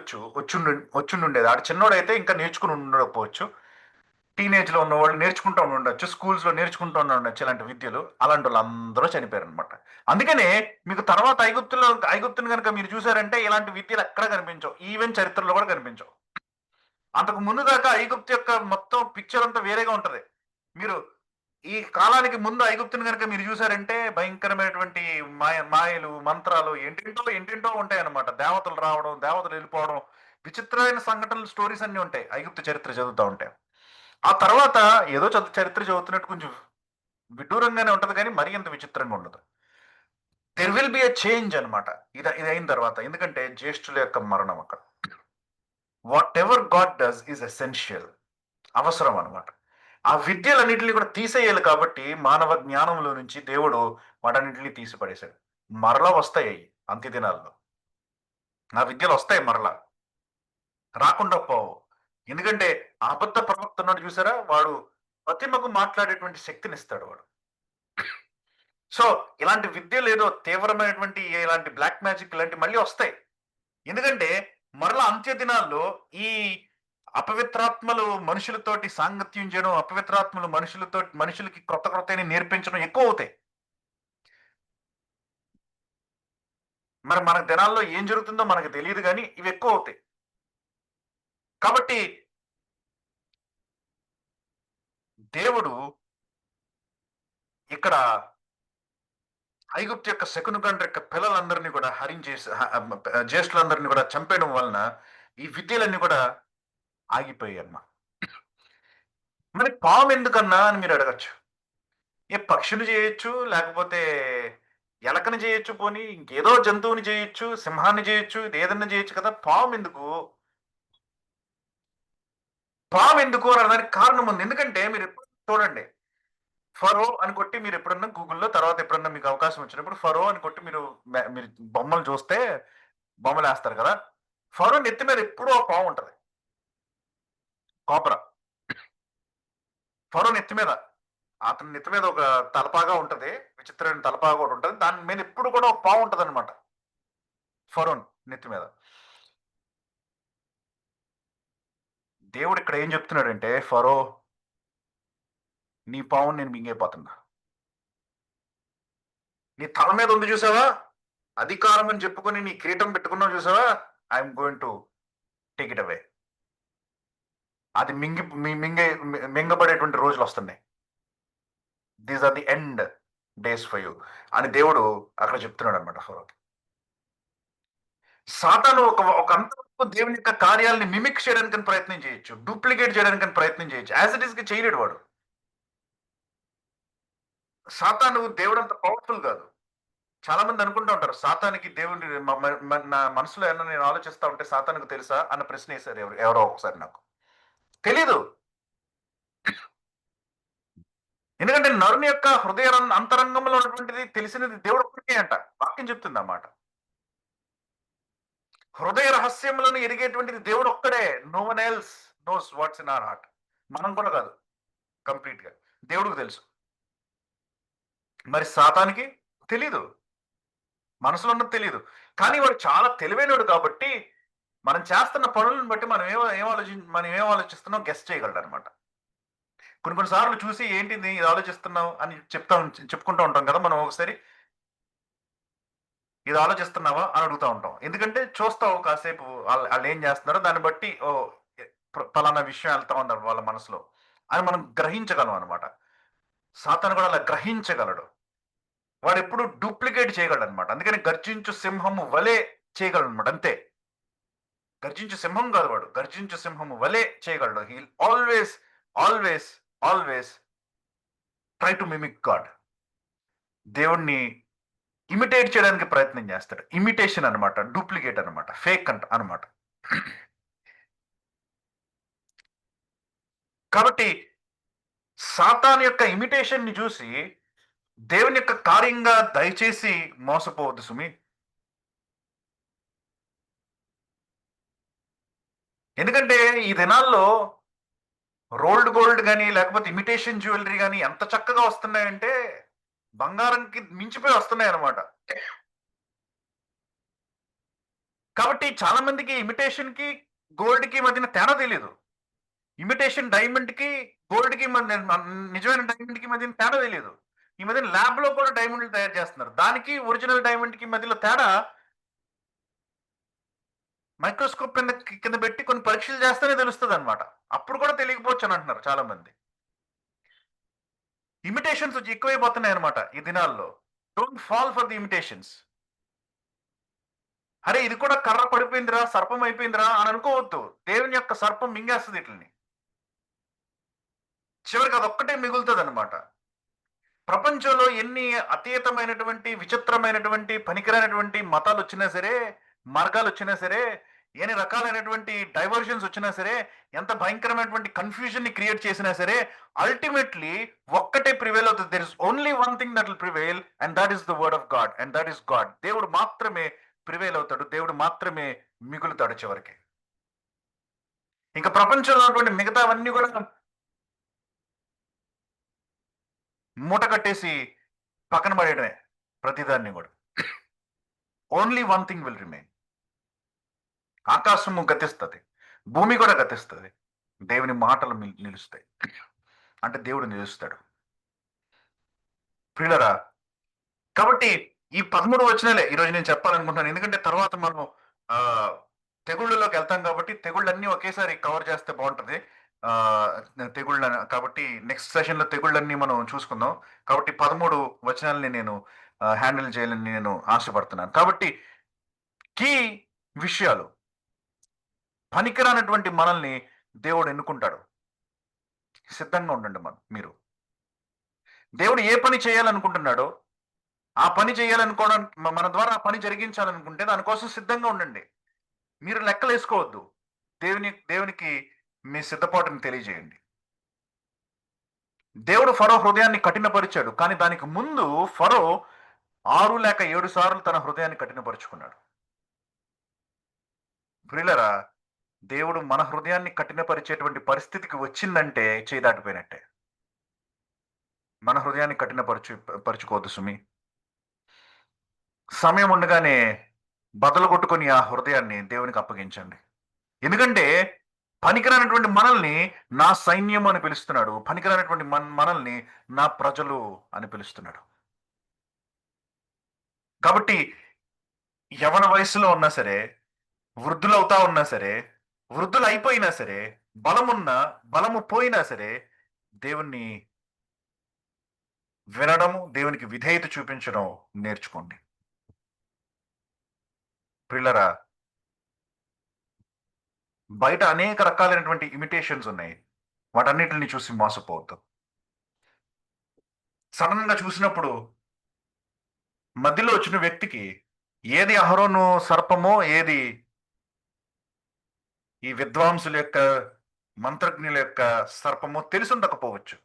వచ్చుండుండేది. ఆడు చిన్నోడైతే ఇంకా నేర్చుకుని ఉండకపోవచ్చు. టీనేజ్ లో ఉన్నవాళ్ళు నేర్చుకుంటూ ఉండొచ్చు. స్కూల్స్ లో నేర్చుకుంటూ ఉండొచ్చు ఇలాంటి విద్యలు. అలాంటి వాళ్ళందరూ చనిపోయారనమాట. అందుకనే మీకు తర్వాత ఐగుప్తుని కనుక మీరు చూసారంటే ఇలాంటి విద్యలు ఎక్కడ కనిపించవు. ఈవెన్ చరిత్రలో కూడా కనిపించవు. అంతకు ముందు దాకా ఐగుప్తు యొక్క మొత్తం పిక్చర్ అంతా వేరేగా ఉంటది. మీరు ఈ కాలానికి ముందు ఐగుప్తుని గనుక మీరు చూసారంటే భయంకరమైనటువంటి మాయలు, మంత్రాలు ఏంటేంటో ఉంటాయన్నమాట. దేవతలు రావడం, దేవతలు వెళ్ళిపోవడం, విచిత్రమైన సంఘటనలు, స్టోరీస్ అన్నీ ఉంటాయి ఐగుప్తు చరిత్ర చదువుతా ఉంటే. ఆ తర్వాత ఏదో చరిత్ర చదువుతున్నట్టు కొంచెం విడ్డూరంగానే ఉంటది కానీ మరీ అంత విచిత్రంగా ఉండదు. There will be a change అనమాట. ఇది అయిన తర్వాత. ఎందుకంటే జ్యేష్ఠుల యొక్క మరణం అక్కడ. What ever God does is essential. అవసరం అనమాట. ఆ విద్యలన్నిటిని కూడా తీసేయాలి కాబట్టి మానవ జ్ఞానంలో నుంచి దేవుడు వాటన్నిటిని తీసి పడేశాడు. మరలా వస్తాయి అంత్య దినాల్లో. ఆ విద్యలు వస్తాయి మరలా. రాకుండా పోవు. ఎందుకంటే అబద్ధ ప్రవక్త ఉన్నాడు చూసారా? వాడు ప్రతిమకు మాట్లాడేటువంటి శక్తినిస్తాడు వాడు. సో ఇలాంటి విద్యలు ఏదో తీవ్రమైనటువంటి ఇలాంటి బ్లాక్ మ్యాజిక్ ఇలాంటివి మళ్ళీ వస్తాయి. ఎందుకంటే మరలా అంత్య దినాల్లో ఈ అపవిత్రాత్మలు మనుషులతోటి సాంగత్యం చేయడం, అపవిత్రాత్మలు మనుషులకి క్రొత్తైనవి నేర్పించడం ఎక్కువ అవుతాయి. మరి మన దినాల్లో ఏం జరుగుతుందో మనకు తెలియదు గానీ ఇవి ఎక్కువ అవుతాయి. కాబట్టి దేవుడు ఇక్కడ ఐగుప్తు యొక్క శకునగండ్ర యొక్క పిల్లలందరినీ కూడా హరించేసి జ్యేష్ఠులందరినీ కూడా చంపేయడం వలన ఈ విద్యలన్నీ కూడా ఆగిపోయాయన్నమాట. మరి పాము ఎందుకన్నా అని మీరు అడగచ్చు. పక్షులు చేయొచ్చు, లేకపోతే ఎలకని చేయొచ్చు, పోనీ ఇంకేదో జంతువుని చేయొచ్చు, సింహాన్ని చేయొచ్చు, ఇదేదన్నా చేయొచ్చు కదా! పామెందుకు? పామెందుకు అనడానికి కారణం ఉంది. ఎందుకంటే మీరెప్పుడు చూడండి. ఫరో అని కొట్టి మీరు ఎప్పుడన్నా గూగుల్‌లో తర్వాత ఎప్పుడన్నా మీకు అవకాశం వచ్చినప్పుడు ఫరో అని కొట్టి మీరు బొమ్మలు చూస్తే బొమ్మలేస్తారు కదా! ఫరో నెత్తి మీద ఎప్పుడూ ఒక పాము ఉంటది. కోబ్రా. ఫరో నెత్తి మీద. అతని నెత్తి మీద ఒక తలపాగా ఉంటది. విచిత్రమైన తలపాగా ఒకటి ఉంటది. దాని మీద ఎప్పుడు కూడా ఒక పాము ఉంటదనమాట. ఫరోన్ నెత్తి మీద. దేవుడు ఇక్కడ ఏం చెప్తున్నాడంటే, ఫరో నీ పావుని నేను మింగేపోతున్నా. నీ తల మీద ఉంది చూసావా? అధికారం అని చెప్పుకొని నీ కిరీటం పెట్టుకున్నావు చూసావా? I'm going to take it away. అది మింగబడేటువంటి రోజులొస్తున్నాయి. These are the end days for you అని దేవుడు అక్కడ చెప్తున్నాడన్నమాట ఫరోకి. సాతాను ఒక అంతవరకు దేవుని యొక్క కార్యాలని మిమిక్ చేయడానికని ప్రయత్నం చేయొచ్చు. డూప్లికేట్ చేయడానికని ప్రయత్నం చేయొచ్చు. యాస్ ఇట్ ఈస్‌గా చేయలేడు వాడు. సాతాను దేవుడంత పవర్‌ఫుల్ గాదు. చాలా మంది అనుకుంటూ ఉంటారు. సాతానికి దేవుని నా మనసులో ఏమన్నా నేను ఆలోచిస్తా ఉంటే సాతానుకు తెలుసా? అన్న ప్రశ్న ఎసారు ఎవరో ఒకసారి నాకు. తెలీదు. ఎందుకంటే నరుని యొక్క అంతరంగంలో ఉన్నటువంటిది తెలిసినది దేవుడు ఒక్కడికే అంట. వాక్యం చెప్తుంది ఆ మాట. హృదయ రహస్యములను ఎరిగేటువంటిది దేవుడు ఒక్కడే. No one else knows what's in our heart. మనం కూడా కాదు కంప్లీట్‌గా. దేవుడికి తెలుసు. మరి సాతానికి తెలీదు. మనసులో ఉన్నది తెలీదు. కానీ వాడు చాలా తెలివైనోడు కాబట్టి మనం చేస్తున్న పనులను బట్టి మనం ఏం ఆలోచిస్తున్నాం గెస్ చేయగలడనమాట. కొన్ని కొన్ని సార్లు చూసి ఏంటిది ఇది ఆలోచిస్తున్నావు అని చెప్పుకుంటూ ఉంటాం కదా! మనం ఒకసారి. ఇది ఆలోచిస్తున్నావా? అని అడుగుతా ఉంటాం. ఎందుకంటే చూస్తావు కాసేపు ఆళ్ళేం జేస్తున్నారో దాన్ని బట్టి ఓహ్! పలానా విషయం ఎళ్తా ఉందన్నమాట వాళ్ళ మనసులో అని మనం గ్రహించగలం అనమాట. సాతాను కూడా అలా గ్రహించగలడు. వాడెప్పుడు డూప్లికేట్ చేయగలడనమాట. అందుకని గర్జించు సింహము వలె చేయగలడనమాట అంతే. గర్జించు సింహం గాదు వాడు. గర్జించు సింహము వలె చేయగలడు. He will always, always, always try to mimic God. దేవుడిని ఇమిటేట్ చేయడానికి ప్రయత్నం చేస్తాడు. ఇమిటేషన్ అనమాట. డూప్లికేట్ అనమాట. ఫేక్ అనమాట. కాబట్టి సాతాను యొక్క ఇమిటేషన్‌ని చూసి దేవుని యొక్క కార్యంగా దయచేసి మోసపోవద్దు సుమి. ఎందుకంటే ఈ దినాల్లో రోల్డ్ గోల్డ్ గాని, లేకపోతే ఇమిటేషన్ జ్యువెల్లరీ గాని ఎంత చక్కగా వస్తున్నాయంటే బంగారంకి మించిపోయి వస్తున్నాయన్నమాట. కాబట్టి చాలా మందికి ఇమిటేషన్‌కి, గోల్డ్‌కి మధ్యన తేడా తెలీదు. ఇమిటేషన్ డైమండ్‌కి, గోల్డ్‌కి నిజమైన డైమండ్‌కి మధ్యన తేడా తెలీదు. ఈ మధ్యన ల్యాబ్‌లో కూడా డైమండ్‌లు తయారు చేస్తున్నారు. దానికి ఒరిజినల్ డైమండ్‌కి మధ్యలో తేడా మైక్రోస్కోప్ కింద పెట్టి కొన్ని పరీక్షలు చేస్తేనే తెలుస్తదనమాట. అప్పుడు కూడా తెలియకపోవచ్చు అని అంటున్నారు చాలా మంది. ఇమిటేషన్స్ ఎక్కువైపోతున్నాయన్నమాట ఈ దినాల్లో. Don't fall for the imitations. అరే! ఇది కూడా కర్ర పడిపోయిందిరా, సర్పం అయిపోయిందిరా అని అనుకోవద్దు. దేవుని యొక్క సర్పం మింగేస్తది ఈటిల్ని. చివరికి అదొక్కటే మిగులుతదనమాట. ప్రపంచంలో ఎన్ని అతీతమైనటువంటి, విచిత్రమైనటువంటి, పనికిరానటువంటి మతాలొచ్చినా సరే, మార్గాలొచ్చినా సరే, ఎన్ని రకాలైనటువంటి డైవర్షన్స్ వచ్చినా సరే, ఎంత భయంకరమైనటువంటి కన్‌ఫ్యూజన్‌ని క్రియేట్ చేసినా సరే, అల్టిమేట్‌లీ ఒక్కటే ప్రివైల్ అవుతది. There is only one thing that will prevail and that is the word of God and that is God. దేవుడు మాత్రమే ప్రివైల్ అవుతాడు. దేవుడు మాత్రమే మిగులుతాడు చివరికి. ఇంక ప్రపంచంలో ఉన్నటువంటి మిగతావన్నీ కూడా మూట కట్టేసి పక్కన పడేయడమే ప్రతిదాన్ని గూడా. Only one thing will remain. ఆకాశము గతిస్తది. భూమి కూడా గతిస్తది. దేవుని మాటలు నిలుస్తాయి. అంటే దేవుడు నిలుస్తాడు. ప్రియులరా, కాబట్టి ఈ 13 వచనాలే ఈరోజు నేను చెప్పాలనుకుంటున్నాను. ఎందుకంటే తర్వాత మనం ఆహ్, తెగుళ్ళలోకి ఎళ్తాం కాబట్టి తెగుళ్ళన్నీ ఒకేసారి కవర్ చేస్తే బావుంటది. ఆహ్, కాబట్టి నెక్స్ట్ సెషన్‌లో తెగుళ్ళన్నీ మనం చూసుకుందాం. కాబట్టి 13 వచనాల్ని నేను హ్యాండిల్ చేయాలని నేను ఆశపడుతున్నాను. కాబట్టి కీ విషయాలు పనికిరానటువంటి మనల్ని దేవుడు ఎన్నుకుంటాడు. సిద్ధంగా ఉండండి మీరు. దేవుడు ఏ పని చేయాలనుకుంటున్నాడో, ఆ పని చేయాలనుకోవడం మన ద్వారా ఆ పని జరిగించాలనుకుంటే దానికోసం సిద్ధంగా ఉండండి. మీరు లెక్కలేసుకోవద్దు. దేవునికి మీ సిద్ధపాటుని తెలియజేయండి. దేవుడు ఫరో హృదయాన్ని కఠినపరిచాడు. కానీ దానికి ముందు ఫరో 6 లేక 7 సార్లు తన హృదయాన్ని కఠినపరుచుకున్నాడు. ప్రియులారా, దేవుడు మన హృదయాన్ని కఠినపరిచేటువంటి పరిస్థితికి వచ్చిందంటే చేయి దాటిపోయినట్టే. మన హృదయాన్ని పరుచుకోవద్దు సుమి. సమయం ఉండగానే బదలుగొట్టుకొని ఆ హృదయాన్ని దేవునికి అప్పగించండి. ఎందుకంటే పనికిరానటువంటి మనల్ని నా సైన్యం అని పిలుస్తున్నాడు. పనికిరానటువంటి మనల్ని నా ప్రజలు అని పిలుస్తున్నాడు. కాబట్టి యవన వయసులో ఉన్నా సరే, వృద్ధులవుతా ఉన్నా సరే, వృద్ధులు అయిపోయినా సరే, బలమున్నా, బలము పోయినా సరే, దేవుణ్ణి వినడము, దేవునికి విధేయత చూపించడం నేర్చుకోండి. ప్రియులారా, బయట అనేక రకాలైనటువంటి ఇమిటేషన్స్ ఉన్నాయి. వాటన్నిటిని చూసి మోసపోవద్దు. సడన్ గా చూసినప్పుడు మధ్యలో వచ్చిన వ్యక్తికి ఏది అహరోను సర్పమో, ఏది ఈ విద్వాంసుల యొక్క, మంత్రజ్ఞుల యొక్క సర్పమో తెలిసుండకపోవచ్చు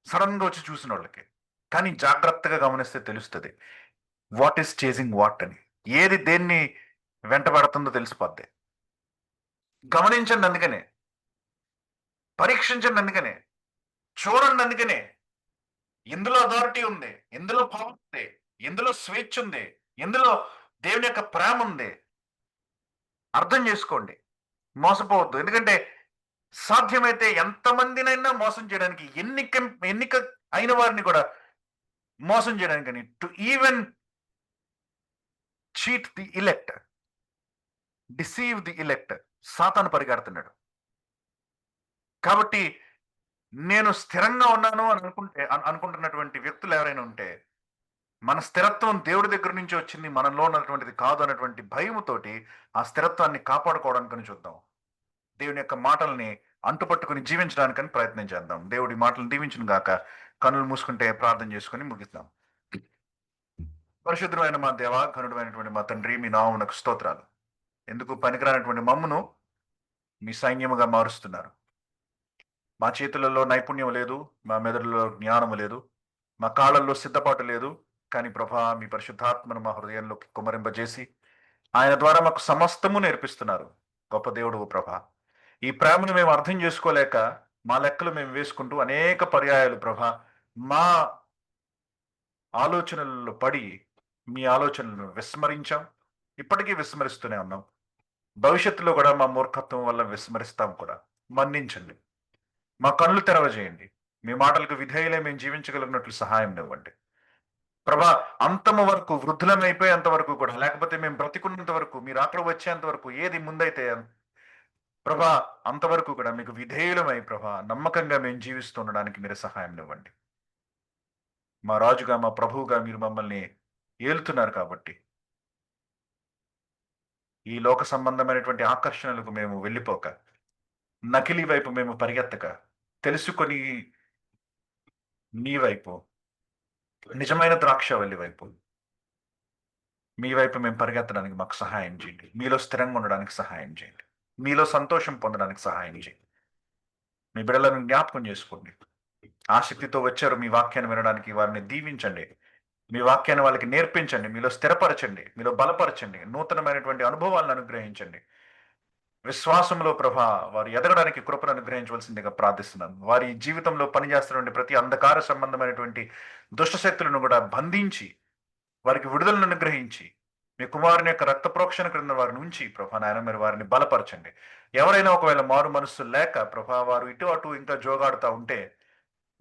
సడన్ గా వచ్చి చూసిన వాళ్ళకి. కానీ జాగ్రత్తగా గమనిస్తే తెలుస్తుంది వాట్ ఈస్ చేసింగ్ వాట్ అని. ఏది దేన్ని వెంటబడుతుందో తెలిసిపోద్ది. గమనించండి అందుకనే, పరీక్షించండి అందుకనే, చూడండి అందుకనే. ఎందులో అథారిటీ ఉంది, ఎందులో పవర్ ఉంది, ఎందులో స్వేచ్ఛ ఉంది, ఎందులో దేవుని యొక్క ప్రేమ ఉంది అర్థం చేసుకోండి. మోసపోవద్దు. ఎందుకంటే సాధ్యమైతే ఎంతమందినైనా మోసం చేయడానికి, ఎన్నిక అయిన వారిని కూడా మోసం చేయడానికి, to even cheat the elect, deceive the elect సాతాను పరిగెడుతున్నాడు. కాబట్టి నేను స్థిరంగా ఉన్నాను అని అనుకుంటున్నటువంటి వ్యక్తులు ఎవరైనా ఉంటే, మన స్థిరత్వం దేవుడి దగ్గర నుంచి వచ్చింది, మనలో ఉన్నటువంటిది కాదు అన్నటువంటి భయముతోటి ఆ స్థిరత్వాన్ని కాపాడుకోవడానికని చూద్దాం. దేవుని యొక్క మాటల్ని అంటుపట్టుకుని జీవించడానికని ప్రయత్నం చేద్దాం. దేవుడి మాటలను దీవించును గాక. కనులు మూసుకుంటే ప్రార్థన చేసుకుని ముగిద్దాం. పరిశుద్ధమైన మా దేవ, ఘనుడమైనటువంటి మా తండ్రి, మీ నామమునకు స్తోత్రాలు. ఎందుకు పనికిరానటువంటి మమ్మును మీ సైన్యముగా మారుస్తున్నారు. మా చేతులలో నైపుణ్యం లేదు, మా మెదడులో జ్ఞానము లేదు, మా కాళ్ళల్లో సిద్ధపాటు లేదు. కానీ ప్రభా, మీ పరిశుద్ధాత్మను మా హృదయంలోకి కుమ్మరింపజేసి ఆయన ద్వారా మాకు సమస్తము నేర్పిస్తున్నారు. గొప్ప దేవుడు ప్రభా. ఈ ప్రేమను మేము అర్థం చేసుకోలేక మా లెక్కలు మేము వేసుకుంటూ అనేక పర్యాయాలు ప్రభా, మా ఆలోచనలలో పడి మీ ఆలోచనలను విస్మరించాం. ఇప్పటికీ విస్మరిస్తూనే ఉన్నాం. భవిష్యత్తులో కూడా మా మూర్ఖత్వం వల్ల విస్మరిస్తాం కూడా. మన్నించండి. మా కళ్ళు తెరవజేయండి. మీ మాటలకు విధేయులే మేము జీవించగలిగినట్లు సహాయం ఇవ్వండి ప్రభా. అంతము వరకు, వృద్ధులం అయిపోయేంత వరకు కూడా, లేకపోతే మేము బ్రతికున్నంత వరకు, మీరు అక్కడ వచ్చేంత వరకు, ఏది ముందైతే ప్రభా అంతవరకు కూడా మీకు విధేయులమై ప్రభా నమ్మకంగా మేము జీవిస్తుండడానికి మీరు సహాయం ఇవ్వండి. మా రాజుగా, మా ప్రభువుగా మీరు మమ్మల్ని ఏలుతున్నారు కాబట్టి ఈ లోక సంబంధమైనటువంటి ఆకర్షణలకు మేము వెళ్ళిపోక, నకిలీ వైపు మేము పరిగెత్తక, తెలుసుకొని నీ వైపు, నిజమైన ద్రాక్షవల్లి వైపు, మీ వైపు మేము పరిగెత్తడానికి మాకు సహాయం చేయండి. మీలో స్థిరంగా ఉండడానికి సహాయం చేయండి. మీలో సంతోషం పొందడానికి సహాయం చేయండి. మీ బిడ్డలను జ్ఞాపకం చేసుకోండి. ఆసక్తితో వచ్చారు మీ వాక్యాన్ని వినడానికి, వారిని దీవించండి. మీ వాక్యాన్ని వాళ్ళకి నేర్పించండి. మీలో స్థిరపరచండి, మీలో బలపరచండి. నూతనమైనటువంటి అనుభవాలను అనుగ్రహించండి. విశ్వాసంలో ప్రభా వారు ఎదగడానికి కృపను అనుగ్రహించవలసిందిగా ప్రార్థిస్తున్నాను. వారి జీవితంలో పనిచేస్తున్నటువంటి ప్రతి అంధకార సంబంధమైనటువంటి దుష్టశక్తులను కూడా బంధించి వారికి విడుదలను అనుగ్రహించి మీ కుమారుని యొక్క రక్త ప్రోక్షణ క్రింద వారిని ఉంచి ప్రభా నాయన మీరు వారిని బలపరచండి. ఎవరైనా ఒకవేళ మారు మనస్సు లేక ప్రభా వారు ఇటు అటు ఇంకా జోగాడుతూ ఉంటే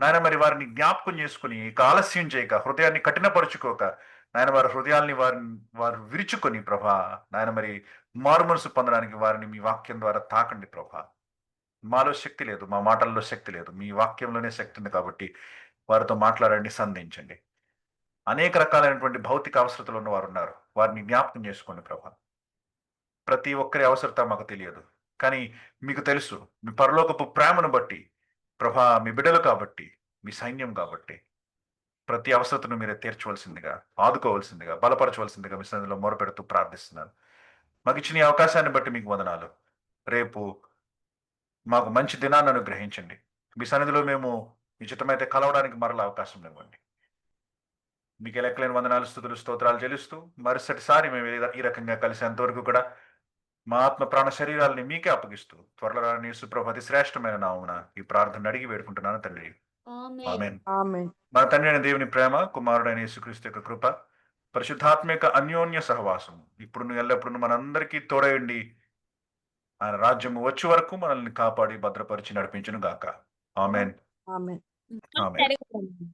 నాయన మరి వారిని జ్ఞాపకం చేసుకుని ఇక ఆలస్యం చేయక, హృదయాన్ని కఠినపరుచుకోక నాయన వారి హృదయాల్ని వారు విరుచుకొని ప్రభా నాయన మరి మారు మనసు పొందడానికి వారిని మీ వాక్యం ద్వారా తాకండి ప్రభా. మాలో శక్తి లేదు, మా మాటల్లో శక్తి లేదు, మీ వాక్యంలోనే శక్తి ఉంది. కాబట్టి వారితో మాట్లాడండి, సంధించండి. అనేక రకాలైనటువంటి భౌతిక అవసరతలు ఉన్న వారు ఉన్నారు. వారిని జ్ఞాపకం చేసుకోండి ప్రభా. ప్రతి ఒక్కరి అవసరత మాకు తెలియదు, కానీ మీకు తెలుసు. మీ పరలోకపు ప్రేమను బట్టి ప్రభా, మీ బిడ్డలు కాబట్టి, మీ సైన్యం కాబట్టి ప్రతి అవసరతను మీరే తీర్చవలసిందిగా, ఆదుకోవలసిందిగా, బలపరచవలసిందిగా మీ సన్నిధిలో మొరపెడుతూ ప్రార్థిస్తున్నాను. మాకు ఇచ్చిన ఈ అవకాశాన్ని బట్టి మీకు వందనాలు. రేపు మాకు మంచి దినాన్ని అనుగ్రహించండి. మీ సన్నిధిలో మేము ఉచితమైతే కలవడానికి మరలా అవకాశం ఇవ్వండి. మీకు లెక్కలేని వందనాలు, స్తుతులు, స్తోత్రాలు చెల్లిస్తూ మరుసటిసారి మేము ఈ రకంగా కలిసేంతవరకు కూడా మా ఆత్మ ప్రాణ శరీరాలని మీకే అప్పగిస్తూ త్వరలో రాని యేసుప్రభు అతి శ్రేష్టమైన నామమున ఈ ప్రార్థన అడిగి వేడుకుంటున్నాను తండ్రి. ఆమేన్. ఆమేన్. ఆమేన్. మన తండ్రి అయిన దేవుని ప్రేమ, కుమారుడైన యేసుక్రీస్తు యొక్క కృప, పరిశుద్ధాత్మ యొక్క అన్యోన్య సహవాసం ఇప్పుడు ఎల్లప్పుడు మనందరికీ తోడయండి. ఆయన రాజ్యము వచ్చే వరకు మనల్ని కాపాడి భద్రపరిచి నడిపించును గాక. ఆమేన్. ఆమేన్. ఆమేన్. సరే.